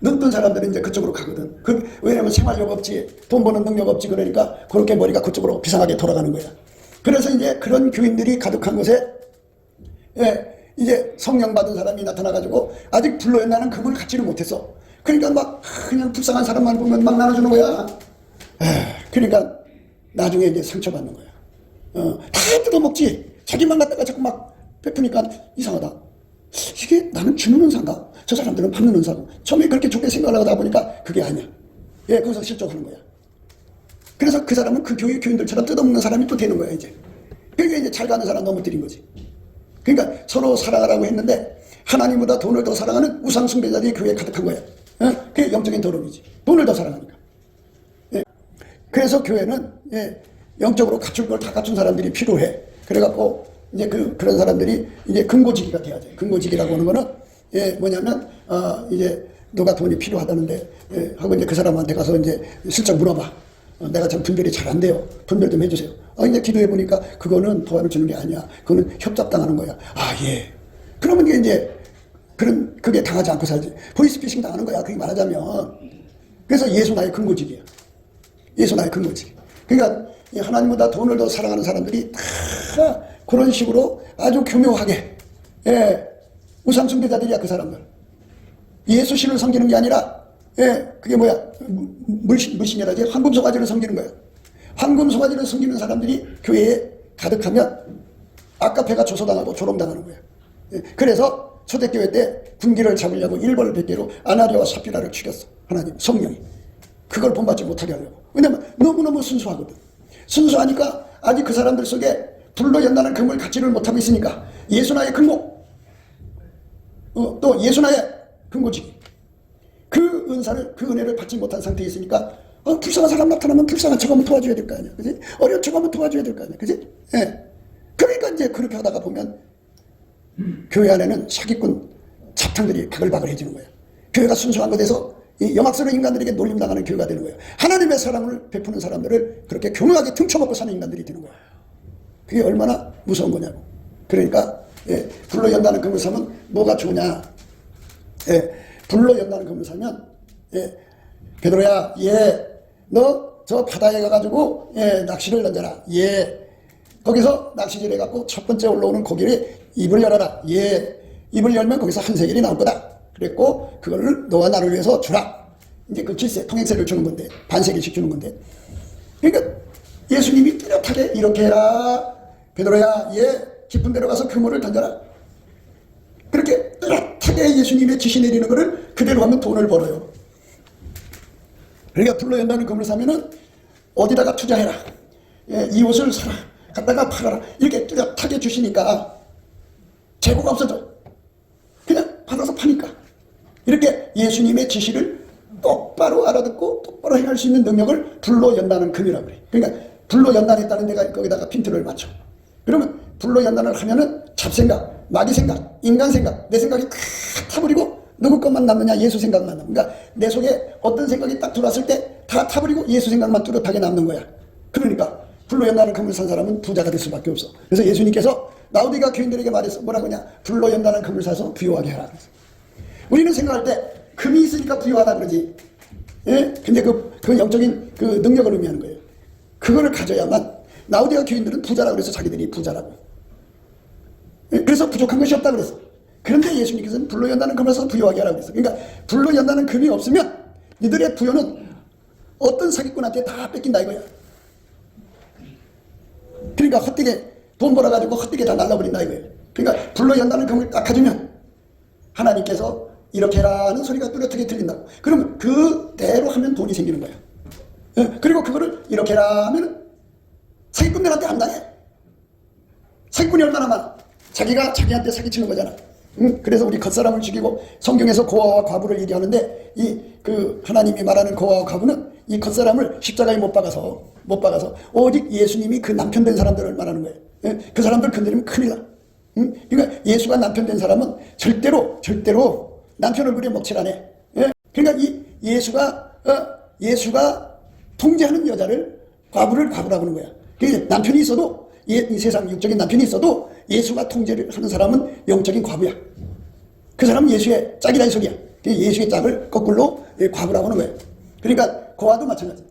눈뜬 사람들은 이제 그쪽으로 가거든. 왜냐면 생활력 없지, 돈 버는 능력 없지, 그러니까 그렇게 머리가 그쪽으로 비상하게 돌아가는 거야. 그래서 이제 그런 교인들이 가득한 곳에 이제 성령 받은 사람이 나타나가지고 아직 불로 연다는 금을 갖지를 못했어. 그러니까 막 그냥 불쌍한 사람만 보면 막 나눠주는 거야. 그러니까 나중에 이제 상처받는 거야. 다 뜯어먹지. 자기만 갖다가 자꾸 막 베푸니까 이상하다. 이게 나는 주는 은사인가? 저 사람들은 받는 은사고. 처음에 그렇게 좋게 생각하다 보니까 그게 아니야. 거기서 실족하는 거야. 그래서 그 사람은 그 교회 교인들처럼 뜯어먹는 사람이 또 되는 거야, 이제. 그러니까 이제 잘 가는 사람 넘어뜨린 거지. 그러니까 서로 사랑하라고 했는데 하나님보다 돈을 더 사랑하는 우상숭배자들이 교회에 가득한 거야. 그게 영적인 더러움이지. 돈을 더 사랑하니까. 그래서 교회는 영적으로 갖출 걸 다 갖춘 사람들이 필요해. 그래갖고 이제 그런 사람들이 이제 근고지기가 돼야지. 근고지기라고 하는 거는 뭐냐면 이제 너가 돈이 필요하다는데 하고 이제 그 사람한테 가서 이제 슬쩍 물어봐. 내가 참 분별이 잘 안 돼요. 분별 좀 해주세요. 이제 기도해 보니까 그거는 도와를 주는 게 아니야. 그거는 협잡당하는 거야. 예. 그러면 이제 그게 당하지 않고 살지. 보이스피싱 당하는 거야. 그게 말하자면. 그래서 예수 나의 근고직이야. 예수 나의 근고직. 그러니까 하나님보다 돈을 더 사랑하는 사람들이 다 그런 식으로 아주 교묘하게 우상숭배자들이야, 그 사람들. 예수신을 섬기는 게 아니라 그게 뭐야? 물신이라지? 황금소가지를 섬기는 거야. 황금소가지를 섬기는 사람들이 교회에 가득하면 아까 배가 조소당하고 조롱당하는 거야. 그래서 초대교회 때 군기를 잡으려고 일벌 100개로 아나리아와 사피라를 죽였어. 하나님, 성령이. 그걸 본받지 못하게 하려고. 왜냐면 너무너무 순수하거든. 순수하니까 아직 그 사람들 속에 불로 연다는 금을 갖지를 못하고 있으니까 예수나의 근고, 또 예수나의 근고지기. 그 은사를, 그 은혜를 받지 못한 상태에 있으니까 불쌍한 사람 나타나면 불쌍한 척 하면 도와줘야 될 거 아니야. 그지? 어려운 척 하면 도와줘야 될 거 아니야. 그지? 그러니까 이제 그렇게 하다가 보면 교회 안에는 사기꾼 잡탕들이 바글바글해지는 거야. 교회가 순수한 것에서 이 영악스러운 인간들에게 놀림당하는 교회가 되는 거예요. 하나님의 사랑을 베푸는 사람들을 그렇게 교묘하게 훔쳐먹고 사는 인간들이 되는 거예요. 그게 얼마나 무서운 거냐고. 그러니까 불로 연다는 금을 사면 뭐가 좋으냐. 불로 연다는 금을 사면 베드로야, 너 저 바다에 가가지고 낚시를 던져라. 거기서 낚시질 해갖고 첫 번째 올라오는 고기를 입을 열어라. 입을 열면 거기서 한 세겔이 나올 거다. 그랬고 그거를 너와 나를 위해서 주라. 이제 그 길세, 통행세를 주는 건데, 반세겔씩 주는 건데. 그러니까 예수님이 뚜렷하게 이렇게 해라. 베드로야, 깊은 데로 가서 그물을 던져라. 그렇게 뚜렷하게 예수님의 지시 내리는 거를 그대로 하면 돈을 벌어요. 그러니까 불로 연다는 금을 사면은 어디다가 투자해라. 이 옷을 사라. 갖다가 팔아라. 이렇게 뚜렷하게 주시니까 재고가 없어져. 그냥 받아서 파니까. 이렇게 예수님의 지시를 똑바로 알아듣고 똑바로 행할 수 있는 능력을 불로 연다는 금이라고 그래. 그러니까 불로 연단했다는 데가 거기다가 핀트를 맞춰. 그러면 불로 연단을 하면은 잡생각, 마귀 생각, 인간 생각, 내 생각이 다 타버리고 누구 것만 남느냐? 예수 생각만 남는. 그러니까 내 속에 어떤 생각이 딱 들어왔을 때 다 타버리고 예수 생각만 뚜렷하게 남는 거야. 그러니까 불로 연단을 금을 산 사람은 부자가 될 수밖에 없어. 그래서 예수님께서 라오디가 교인들에게 말했어. 뭐라고 하냐? 불로 연단한 금을 사서 부유하게 하라. 우리는 생각할 때 금이 있으니까 부유하다 그러지. 예? 근데 그 영적인 그 능력을 의미하는 거예요. 그거를 가져야만, 라오디가 교인들은 부자라고 그래서 자기들이 부자라고. 예? 그래서 부족한 것이 없다고 그랬어. 그런데 예수님께서는 불로 연다는 금을 써 부유하게 하라고 그랬어. 그러니까 불로 연다는 금이 없으면 이들의 부여는 어떤 사기꾼한테 다 뺏긴다 이거야. 그러니까 헛되게 돈 벌어가지고 헛되게 다 날라버린다 이거예요. 그러니까 불로 연다는 금을 딱 가지면 하나님께서 이렇게 해라는 소리가 뚜렷하게 들린다고. 그러면 그대로 하면 돈이 생기는 거야. 예? 그리고 그거를 이렇게 해라 하면 사기꾼들한테 안 당해. 사기꾼이 얼마나 많아. 자기가 자기한테 사기치는 거잖아. 그래서 우리 겉사람을 죽이고 성경에서 고아와 과부를 얘기하는데 그 하나님이 말하는 고아와 과부는 이 겉사람을 십자가에 못 박아서 오직 예수님이 그 남편 된 사람들을 말하는 거예요. 예? 그 사람들 건드리면 큰일 나. 그러니까 예수가 남편 된 사람은 절대로 남편 얼굴에 먹칠 안 해. 예? 그러니까 이 예수가 통제하는 여자를 과부라고 하는 거야. 그러니까 남편이 있어도 이 세상 육적인 남편이 있어도 예수가 통제를 하는 사람은 영적인 과부야. 그 사람은 예수의 짝이다 이 소리야. 예수의 짝을 거꾸로 과부라고 하는 거예요. 그러니까 고아도 마찬가지.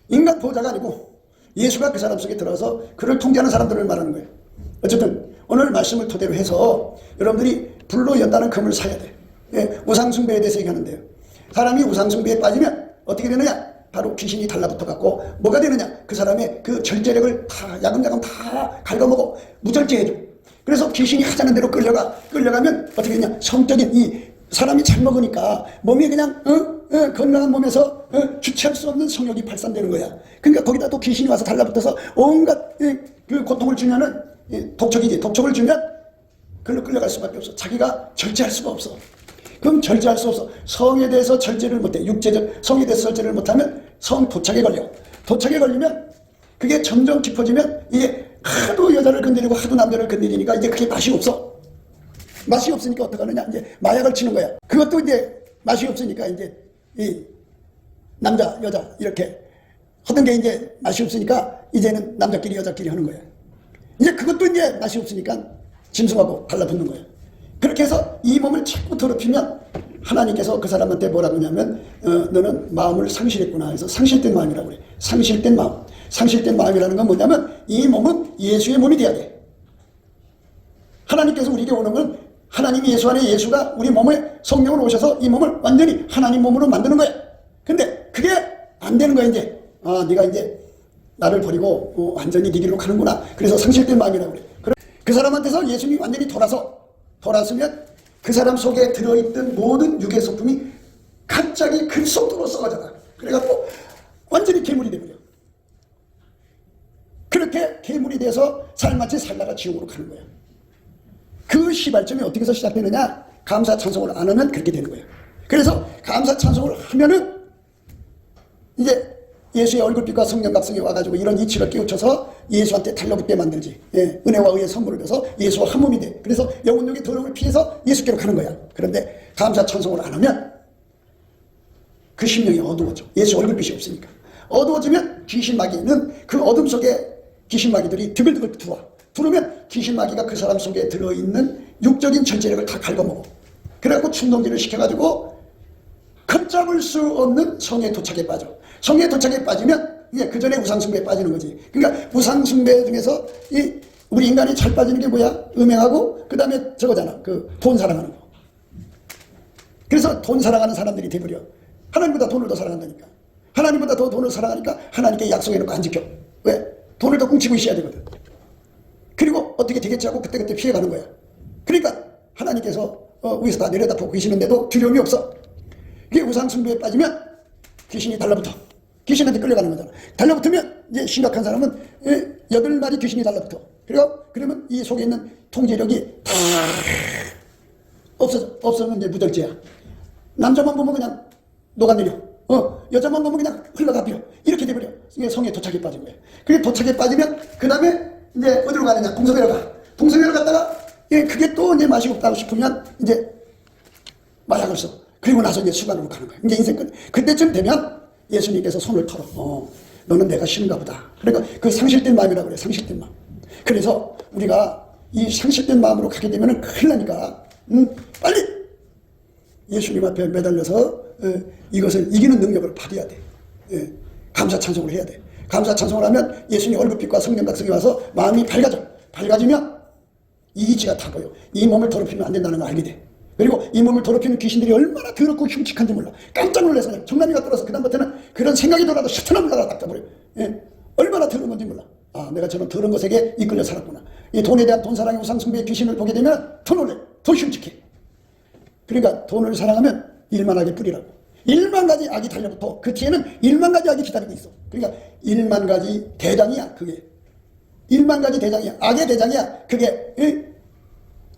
인간 보호자가 아니고 예수가 그 사람 속에 들어서 그를 통제하는 사람들을 말하는 거예요. 어쨌든 오늘 말씀을 토대로 해서 여러분들이 불로 연다는 금을 사야 돼. 예, 우상숭배에 대해서 얘기하는데요. 사람이 우상숭배에 빠지면 어떻게 되느냐? 바로 귀신이 달라붙어 갖고 뭐가 되느냐? 그 사람의 그 절제력을 다 야금야금 다 갉아먹어 무절제해줘. 그래서 귀신이 하자는 대로 끌려가면 어떻게 되냐? 성적인 이 사람이 잘 먹으니까 몸이 그냥 건강한 몸에서 주체할 수 없는 성욕이 발산되는 거야. 그러니까 거기다 또 귀신이 와서 달라붙어서 온갖 그 고통을 주면은 독촉이지. 독촉을 주면 그걸로 끌려갈 수밖에 없어. 자기가 절제할 수가 없어. 그럼 절제할 수 없어. 성에 대해서 절제를 못해. 육체적 성에 대해서 절제를 못하면 성 도착에 걸려. 도착에 걸리면 그게 점점 깊어지면 이게 하도 여자를 건드리고 하도 남자를 건드리니까 이제 그게 맛이 없어. 맛이 없으니까 어떡하느냐? 이제 마약을 치는 거야. 그것도 이제 맛이 없으니까 이제 이 남자 여자 이렇게 하던 게 이제 맛이 없으니까 이제는 남자끼리 여자끼리 하는 거야. 이제 그것도 이제 맛이 없으니까 짐승하고 달라붙는 거예요. 그렇게 해서 이 몸을 자꾸 더럽히면 하나님께서 그 사람한테 뭐라고 하냐면 너는 마음을 상실했구나 해서 상실된 마음이라고 그래. 상실된 마음. 상실된 마음이라는 건 뭐냐면 이 몸은 예수의 몸이 돼야 돼. 하나님께서 우리에게 오는 건 하나님이 예수 안에 예수가 우리 몸에 성령으로 오셔서 이 몸을 완전히 하나님 몸으로 만드는 거야. 근데 그게 안 되는 거야 이제. 네가 이제 나를 버리고 완전히 네 길로 가는구나. 그래서 상실된 마음이라고 그래. 그 사람한테서 예수님이 완전히 돌아서면 그 사람 속에 들어있던 모든 육의 소품이 갑자기 그 속도로 썩어져가. 그래갖고 완전히 괴물이 되버려. 그렇게 괴물이 돼서 살마치 살다가 지옥으로 가는 거야. 그 시발점이 어떻게 해서 시작되느냐? 감사 찬송을 안 하면 그렇게 되는 거예요. 그래서 감사 찬송을 하면은 이제 예수의 얼굴빛과 성령 각성이 와가지고 이런 이치를 깨우쳐서 예수한테 달라붙게 만들지. 예, 은혜와 의의 선물을 줘서 예수와 한 몸이 돼. 그래서 영혼력의 더러움을 피해서 예수께로 가는 거야. 그런데 감사 찬송을 안 하면 그 심령이 어두워져. 예수 얼굴빛이 없으니까. 어두워지면 귀신 마귀는 그 어둠 속에 귀신 마귀들이 드글드글 들어오면 귀신 마귀가 그 사람 속에 들어있는 육적인 절제력을 다 갉아먹어. 그래갖고 충동질을 시켜가지고 걷잡을 수 없는 성의 도착에 빠져. 성의 도착에 빠지면 이제 그 전에 우상숭배에 빠지는 거지. 그러니까 우상숭배 중에서 우리 인간이 잘 빠지는 게 뭐야? 음행하고 그 다음에 저거잖아. 그 돈 사랑하는 거. 그래서 돈 사랑하는 사람들이 돼버려. 하나님보다 돈을 더 사랑한다니까. 하나님보다 더 돈을 사랑하니까 하나님께 약속해놓고 안 지켜. 왜? 돈을 더 뭉치고 있어야 되거든. 그리고 어떻게 되겠지 하고 그때그때 피해가는 거야. 그러니까 하나님께서 위에서 다 내려다 보고 계시는데도 두려움이 없어. 이게 우상숭배에 빠지면 귀신이 달라붙어. 귀신한테 끌려가는 거잖아. 달라붙으면 이제 심각한 사람은 8마리 귀신이 달라붙어. 그러면 이 속에 있는 통제력이 다 없어지면 이제 무절제야. 남자만 보면 그냥 녹아내려. 여자만 보면 그냥 흘러가 버려. 이렇게 돼버려. 이게 성에 도착에 빠진 거야. 그게 도착에 빠지면 그 다음에 이제 어디로 가느냐? 동성애로 가. 동성애로 갔다가 그게 또 이제 맛이 없다고 싶으면 이제 마약을 써. 그리고 나서 이제 수관으로 가는 거야. 이제 인생 끝. 그때쯤 되면 예수님께서 손을 털어. 너는 내가 싫은가 보다. 그러니까 그 상실된 마음이라고 그래. 상실된 마음. 그래서 우리가 이 상실된 마음으로 가게 되면 큰일 나니까 빨리 예수님 앞에 매달려서 이것을 이기는 능력을 받아야 돼. 감사 찬송을 해야 돼. 감사 찬송을 하면 예수님 얼굴빛과 성령 각성이 와서 마음이 밝아져. 밝아지면 이 이치가 다 보여. 이 몸을 더럽히면 안 된다는 걸 알게 돼. 그리고 이 몸을 더럽히는 귀신들이 얼마나 더럽고 흉측한지 몰라. 깜짝 놀라서 그냥 정남이가 들어서 그다음부터는 그런 생각이 들어도 셔틀나 물러가 딱 잡아버려. 얼마나 더러운 건지 몰라. 아, 내가 저런 더러운 것에게 이끌려 살았구나. 이 돈에 대한 돈 사랑의 우상 숭배의 귀신을 보게 되면 더 놀래. 더 흉측해. 그러니까 돈을 사랑하면 1만 악의 뿌리라고. 1만 가지 악이 달려붙어. 그 뒤에는 1만 가지 악이 기다리고 있어. 그러니까 1만 가지 대장이야. 그게 1만 가지 대장이야. 악의 대장이야. 그게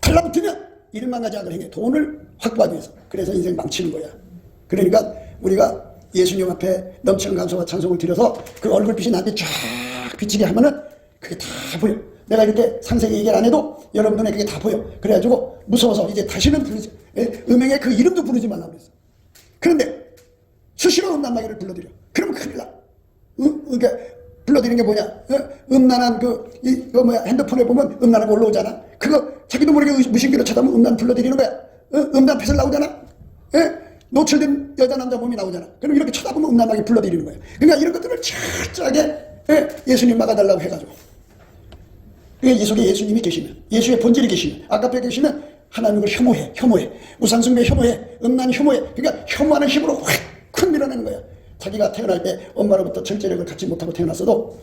달라붙으면 1만 가지 악을 행해. 돈을 확보하기 위해서. 그래서 인생 망치는 거야. 그러니까 우리가 예수님 앞에 넘치는 감사와 찬송을 드려서 그 얼굴빛이 나한테 쫙 비치게 하면은 그게 다 보여. 내가 이렇게 상세히 얘기를 안 해도 여러분 눈에 그게 다 보여. 그래가지고 무서워서 이제 다시는 부르지. 음행의 그 이름도 부르지 말라고 그랬어. 그런데 수시로 음란마귀를 불러들여. 그러면 큰일 나. 그러니까 불러들이는 게 뭐냐? 음란한 핸드폰에 보면 음란한 거 올라오잖아. 그거 자기도 모르게 무신기로 찾아보면 음란 불러들이는 거야. 음란 패설 나오잖아. 노출된 여자 남자 몸이 나오잖아. 그럼 이렇게 쳐다보면 음란마귀 불러들이는 거야. 그러니까 이런 것들을 철저하게 예수님 막아달라고 해가지고. 이 속에 예수님이 계시면, 예수의 본질이 계시면, 아까 벽에 계시면 하나님을 혐오해. 우상숭배 혐오해. 음란 혐오해. 그러니까 혐오하는 힘으로 확 밀어내는 거야. 자기가 태어날 때 엄마로부터 절제력을 갖지 못하고 태어났어도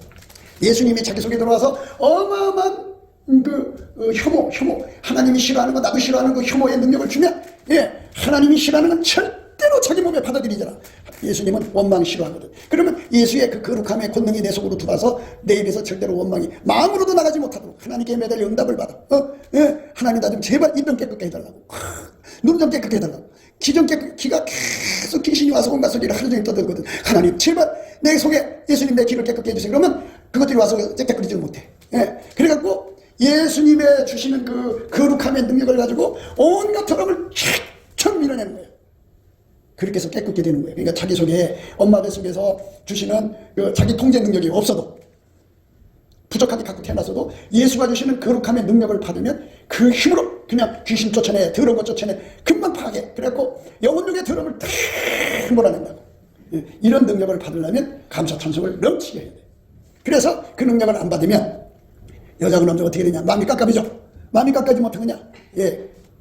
예수님이 자기 속에 들어와서 어마어마한 혐오, 하나님이 싫어하는 거, 나도 싫어하는 거 혐오의 능력을 주면, 하나님이 싫어하는 건 절대로 자기 몸에 받아들이잖아. 예수님은 원망 싫어하거든. 그러면 예수의 그 거룩함의 권능이 내 속으로 들어와서 내 입에서 절대로 원망이 마음으로도 나가지 못하도록 하나님께 매달려 응답을 받아. 하나님 나 좀 제발 입 좀 깨끗게 해달라고. 눈 좀 깨끗게 해달라고. 기가 계속 귀신이 와서 온갖 소리를 하루 종일 떠들거든. 하나님 제발 내 속에 예수님 내 귀를 깨끗게 해주세요. 그러면 그것들이 와서 깨끗거리지를 못해. 그래갖고 예수님의 주시는 그 거룩함의 능력을 가지고 온갖 더러움을 촥 밀어내는 거예요. 그렇게 해서 깨끗게 되는 거예요. 그러니까 자기 속에 엄마 뱃속에서 주시는 그 자기 통제 능력이 없어도 부족하게 갖고 태어났어도 예수가 주시는 거룩함의 능력을 받으면 그 힘으로 그냥 귀신 쫓아내, 더러운 것 쫓아내, 금방 파괴. 그래갖고 영혼력의 더러움을 다 몰아낸다고. 이런 능력을 받으려면 감사 찬송을 넘치게 해야 돼. 그래서 그 능력을 안 받으면 여자가 남자가 어떻게 되냐? 마음이 깝깝해져. 마음이 깝깝하지 못하느냐?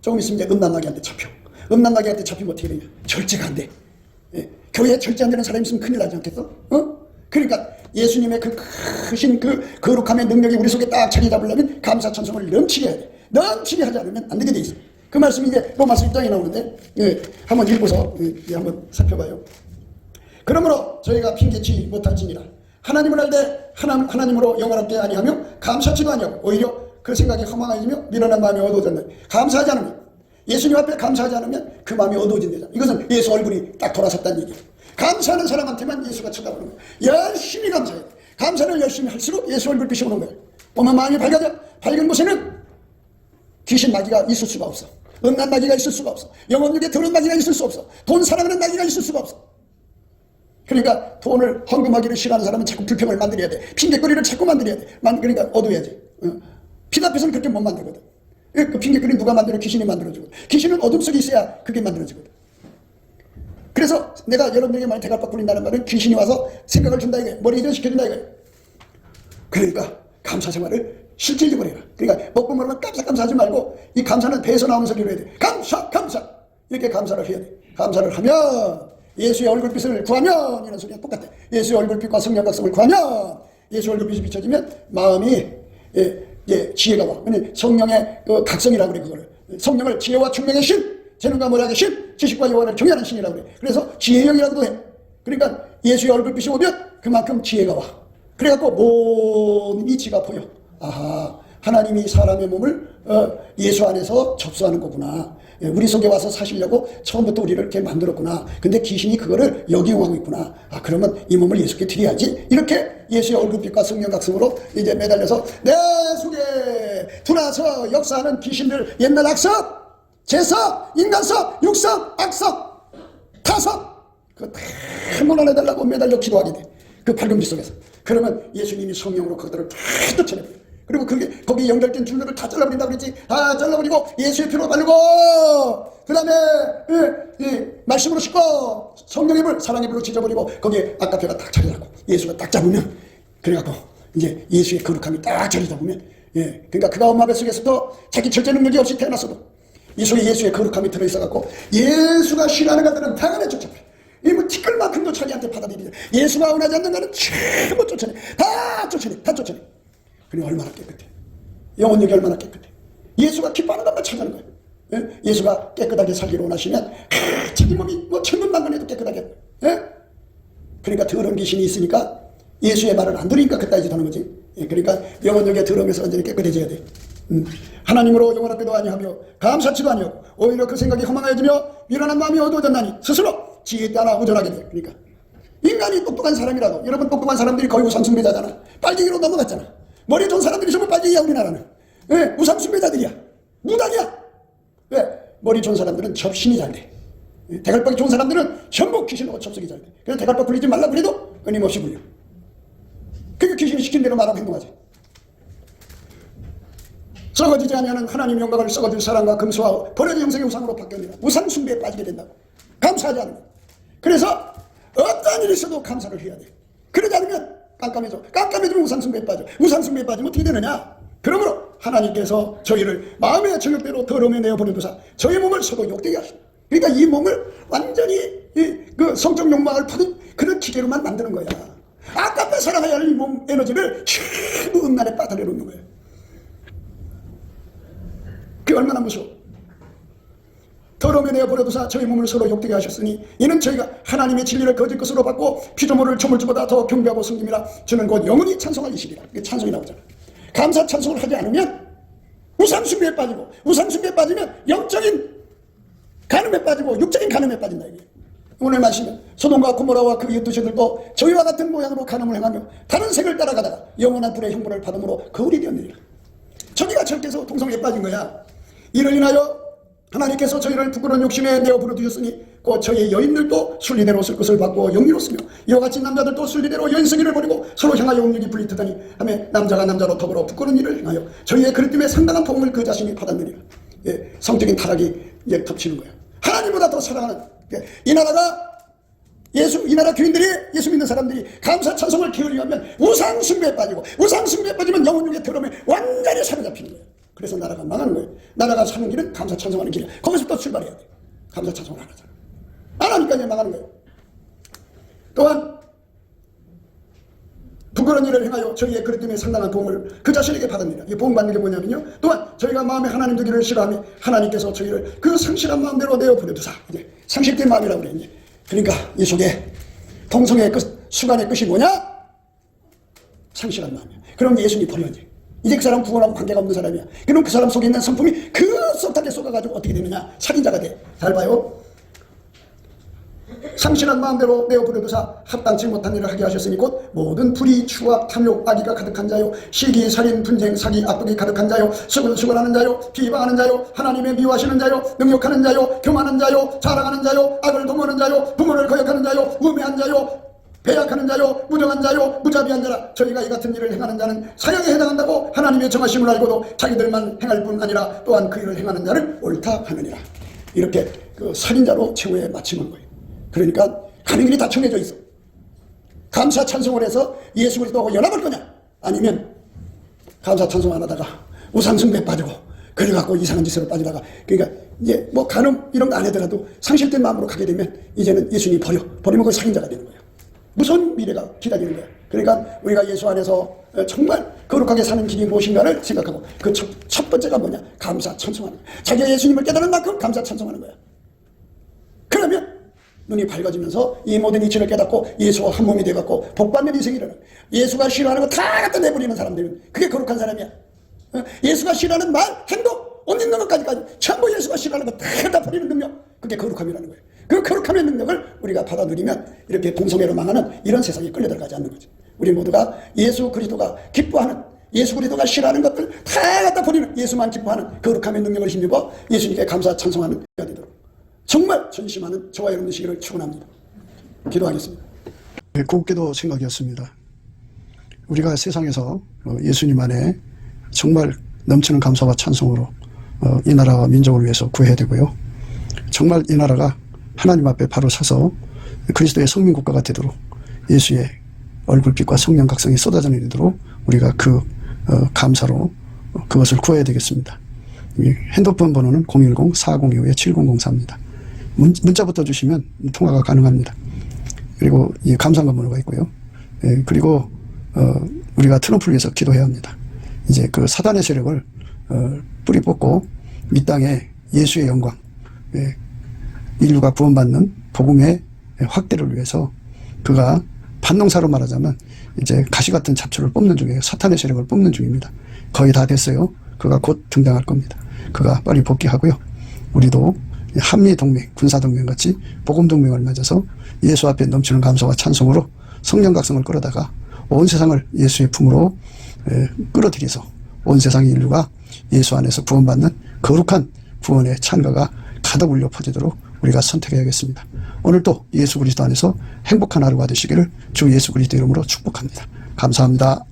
조금 있으면 이제 음란마귀한테 잡혀. 음란마귀한테 잡히면 어떻게 되냐? 절제가 안 돼. 교회에 절제 안 되는 사람이 있으면 큰일 나지 않겠어? 그러니까 예수님의 그 크신 그 거룩함의 능력이 우리 속에 딱 자리 잡으려면 감사 찬송을 넘치게 해야 돼. 넘치게 하지 않으면 안 되게 돼 있어. 그 말씀이 이제 로마서 1장에 나오는데 한번 읽고서 한번 살펴봐요. 그러므로 저희가 핑계치 못할지니라. 하나님을 알되 하나님으로 영원롭게 아니하며 감사치도 아니하고 오히려 그 생각이 허망해지며 미련한 마음이 어두워졌네. 감사하지 않으면, 예수님 앞에 감사하지 않으면 그 마음이 어두워진대잖아. 이것은 예수 얼굴이 딱 돌아섰다는 얘기예요. 감사하는 사람한테만 예수가 쳐다보는 거예요. 열심히 감사해야 돼. 감사를 열심히 할수록 예수 얼굴빛이 오는 거예요. 보면 마음이 밝아져. 밝은 곳에는 귀신 마귀가 있을 수가 없어. 음란 마귀가 있을 수가 없어. 영혼력에 더러운 마귀가 있을 수 없어. 돈 사랑하는 마귀가 있을 수가 없어. 그러니까 돈을 헌금하기를 싫어하는 사람은 자꾸 불평을 만들어야 돼. 핑계거리를 자꾸 만들어야 돼. 그러니까 어두워야지. 피답해서는 그렇게 못 만들거든. 그 핑계거리 누가 만들어? 귀신이 만들어주고. 귀신은 어둠 속에 있어야 그게 만들어지거든. 그래서 내가 여러분에게 많이 대가박 부린다는 말은 귀신이 와서 생각을 준다 이거예요. 머리 이전시켜준다 이거예요. 그러니까 감사 생활을 실질적으로 해라. 그러니까 먹고 먹으면 감사하지 말고 이 감사는 배에서 나오는 소리로 해야 돼. 감사 이렇게 감사를 해야 돼. 감사를 하면 예수의 얼굴빛을 구하면 이런 소리가 똑같아. 예수의 얼굴빛과 성령 각성을 구하면 예수의 얼굴빛이 비춰지면 마음이 지혜가 와. 성령의 그 각성이라고 그래. 그거를 성령을 지혜와 총명의 신, 재능과 모략의 신, 지식과 여호와를 경외하는 신이라고 그래. 그래서 지혜형이라고도 해. 그러니까 예수의 얼굴빛이 오면 그만큼 지혜가 와. 그래갖고 모든 이치가 보여. 아하, 하나님이 사람의 몸을 예수 안에서 접수하는 거구나. 우리 속에 와서 사시려고 처음부터 우리를 이렇게 만들었구나. 근데 귀신이 그거를 역이용하고 있구나. 아, 그러면 이 몸을 예수께 드려야지. 이렇게 예수의 얼굴빛과 성령 각성으로 이제 매달려서 내 속에 들어와서 역사하는 귀신들, 옛날 악석, 제석, 인간석, 육석, 악석, 타석, 그거 다 몰아내달라고 매달려 기도하게 돼. 그 밝은 빛 속에서. 그러면 예수님이 성령으로 그들을 다 쫓아내요. 그리고 그게 거기 연결된 줄들을 다 잘라버린다고 그랬지. 다 잘라버리고 예수의 피로 바르고 그 다음에 말씀으로 씻고 성령의 불 사랑의 불로 지져버리고 거기에 아까페가 딱 자리 잡고 예수가 딱 잡으면 그래갖고 이제 예수의 거룩함이 딱 자리 잡으면 그러니까 그가 엄마 뱃속에서도 자기 절제 능력이 없이 태어났어도 이 속에 예수의 거룩함이 들어있어갖고 예수가 싫어하는 것들은 다 그냥 쫓아버려. 뭐 티끌만큼도 자기한테 받아들이죠. 예수가 원하지 않는 것은 전부 쫓아내. 다 쫓아내. 다 쫓아내. 그리고 얼마나 깨끗해. 영혼력이 얼마나 깨끗해. 예수가 기뻐하는 것만 찾아는 거예요. 예수가 깨끗하게 살기로 원하시면 자기 몸이 뭐 천문만근 해도 깨끗하게. 그러니까 더러운 귀신이 있으니까 예수의 말을 안 들으니까 그따위 짓 하는 거지. 그러니까 영혼력에 들어오면서 완전히 깨끗해져야 돼. 하나님으로 영원하기도 아니하며 감사치도 아니하고 오히려 그 생각이 허망해지며 미련한 마음이 어두워졌나니 스스로 지혜에 따라 우전하게 돼. 그러니까 인간이 똑똑한 사람이라도 여러분 똑똑한 사람들이 거의 우상숭배자잖아. 빨갱이로 넘어갔잖아. 머리 좋은 사람들이 전부 빨갱이야. 우리나라는 우상숭배자들이야. 무당이야. 왜? 머리 좋은 사람들은 접신이 잘 돼. 대갈박이 좋은 사람들은 전부 귀신하고 접속이 잘 돼. 그래서 대갈박 굴리지 말라 그래도 끊임없이 굴려. 그러니까 귀신이 시킨 대로 말하고 행동하지. 썩어지지 아니하는 하나님의 영광을 썩어질 사랑과 금수와 버려진 형상의 우상으로 바뀌었느라 우상 숭배에 빠지게 된다고. 감사하지 않으면. 그래서 어떤 일이 있어도 감사를 해야 돼. 그러지 않으면 깜깜해져. 깜깜해지면 우상 숭배에 빠져. 우상 숭배에 빠지면 어떻게 되느냐. 그러므로 하나님께서 저희를 마음의 저녁대로 더러움에 내어버려두사 저희 몸을 서도 욕되게 하십니다. 그러니까 이 몸을 완전히 그 성적 욕망을 푸는 그런 기계로만 만드는 거야. 아깝게 살아가야 할 이 몸 에너지를 전부 음란에 빠져내놓는 거예요. 그게 얼마나 무서워. 더러움에 내어버려두사 저희 몸을 서로 욕되게 하셨으니 이는 저희가 하나님의 진리를 거짓 것으로 받고 피조물을 조물주보다 더 경배하고 섬김이라 저는 곧 영원히 찬송할 이시리라. 이게 찬송이 나오잖아. 감사 찬송을 하지 않으면 우상숭배에 빠지고 우상숭배에 빠지면 영적인 간음에 빠지고 육적인 간음에 빠진다. 이게. 오늘 말씀은 소돔과 고모라와 그 이웃 도시들도 저희와 같은 모양으로 간음을 행하며 다른 색을 따라가다가 영원한 불의 형벌을 받음으로 거울이 되었느니라. 저희가 저렇게서 동성애에 빠진 거야. 이를 인하여 하나님께서 저희를 부끄러운 욕심에 내어 불어두셨으니 곧 저희의 여인들도 순리대로 쓸 것을 받고 영리로쓰며 이와 같이 남자들도 순리대로 여인성의를 버리고 서로 향하여 음욕이 불리트더니 하며 남자가 남자로 더불어 부끄러운 일을 행하여 저희의 그릇 때문에 상당한 보응을 그 자신이 받았느니라. 성적인 타락이 덮치는 거야. 하나님보다 더 사랑하는 이 나라가 이 나라 교인들이 예수 믿는 사람들이 감사 찬송을 기울이면 우상숭배에 빠지고 우상숭배에 빠지면 영혼력의 더러움에 완전히 사로잡히는 거예요. 그래서 나라가 망하는 거예요. 나라가 사는 길은 감사 찬송하는 길이야. 거기서부터 출발해야 돼. 감사 찬송을 안 하잖아. 안 하니까 이제 망하는 거예요. 또한 부끄러운 일을 행하여 저희의 그릇 때문에 상당한 도움을 그 자신에게 받습니다. 이 도움받는 게 뭐냐면요. 또한 저희가 마음에 하나님 되기를 싫어하며 하나님께서 저희를 그 상실한 마음대로 내어 보내두사. 이제 상실된 마음이라고 그래. 이제. 그러니까 이 속에 동성애의 끝, 수간의 끝이 뭐냐? 상실한 마음이야. 그럼 예수님이 버려야지. 이제 그 사람 구원하고 관계가 없는 사람이야. 그럼 그 사람 속에 있는 성품이 그 썩하게 쏟아가지고 어떻게 되느냐? 살인자가 돼. 잘 봐요. 상실한 마음대로 내어 부려두사 합당치 못한 일을 하게 하셨으니 곧 모든 불의, 추악, 탐욕, 악의가 가득한 자요 시기, 살인, 분쟁, 사기, 악독이 가득한 자요 수근수근하는 자요 비방하는 자요 하나님의 미워하시는 자요 능욕하는 자요 교만한 자요 자랑하는 자요 악을 도모하는 자요 부모를 거역하는 자요 우매한 자요 배약하는 자요 무정한 자요 무자비한 자라. 저희가 이 같은 일을 행하는 자는 사형에 해당한다고 하나님의 정하심을 알고도 자기들만 행할 뿐 아니라 또한 그 일을 행하는 자를 옳다 하느니라. 이렇게 그 살인자로 최후에 마침한 거예요. 그러니까 가는 길이 다 정해져 있어. 감사 찬송을 해서 예수 그리스도하고 연합할 거냐, 아니면 감사 찬송 안 하다가 우상숭배에 빠지고 그래갖고 이상한 짓으로 빠지다가, 그러니까 이제 뭐 간음 이런 거 안 하더라도 상실된 마음으로 가게 되면 이제는 예수님이 버리면 그 살인자가 되는 거예요. 무서운 미래가 기다리는 거예요. 그러니까 우리가 예수 안에서 정말 거룩하게 사는 길이 무엇인가를 생각하고 그 첫 번째가 뭐냐, 감사 찬송하는 거예요. 자기가 예수님을 깨달은 만큼 감사 찬송하는 거야. 그러면 눈이 밝아지면서 이 모든 이치를 깨닫고 예수와 한 몸이 돼갖고 복받는 인생이 일어나. 예수가 싫어하는 거 다 갖다 내버리는 사람들은 그게 거룩한 사람이야. 예수가 싫어하는 말, 행동, 옷 입는 것까지까지 전부 예수가 싫어하는 거 다 갖다 버리는 능력, 그게 거룩함이라는 거예요. 그 거룩함의 능력을 우리가 받아 누리면 이렇게 동성애로 망하는 이런 세상에 끌려 들어가지 않는 거지. 우리 모두가 예수 그리스도가 기뻐하는, 예수 그리스도가 싫어하는 것들 다 갖다 버리는, 예수만 기뻐하는 거룩함의 능력을 힘입어 예수님께 감사 찬송하는 때가 되도록 정말 전심하는 저와 여러분 되시기를 축원합니다. 기도하겠습니다. 곱게도 생각이었습니다. 우리가 세상에서 예수님 안에 정말 넘치는 감사와 찬송으로 이 나라와 민족을 위해서 구해야 되고요. 정말 이 나라가 하나님 앞에 바로 서서 그리스도의 성민국가가 되도록 예수의 얼굴빛과 성령 각성이 쏟아져 내리도록 우리가 그 감사로 그것을 구해야 되겠습니다. 핸드폰 번호는 010-4025-7004입니다. 문자부터 주시면 통화가 가능합니다. 그리고 이 감사한 번호가 있고요. 그리고 우리가 트럼프를 위해서 기도해야 합니다. 이제 그 사단의 세력을 뿌리 뽑고 이 땅에 예수의 영광, 인류가 구원받는 복음의 확대를 위해서 그가 반농사로 말하자면 이제 가시 같은 잡초를 뽑는 중이에요. 사탄의 세력을 뽑는 중입니다. 거의 다 됐어요. 그가 곧 등장할 겁니다. 그가 빨리 복귀하고요. 우리도 한미동맹, 군사동맹 같이 복음동맹을 맺어서 예수 앞에 넘치는 감사와 찬송으로 성령 각성을 끌어다가 온 세상을 예수의 품으로 끌어들여서 온 세상의 인류가 예수 안에서 구원받는 거룩한 구원의 찬가가 가득 울려 퍼지도록 우리가 선택해야겠습니다. 오늘도 예수 그리스도 안에서 행복한 하루가 되시기를 주 예수 그리스도 이름으로 축복합니다. 감사합니다.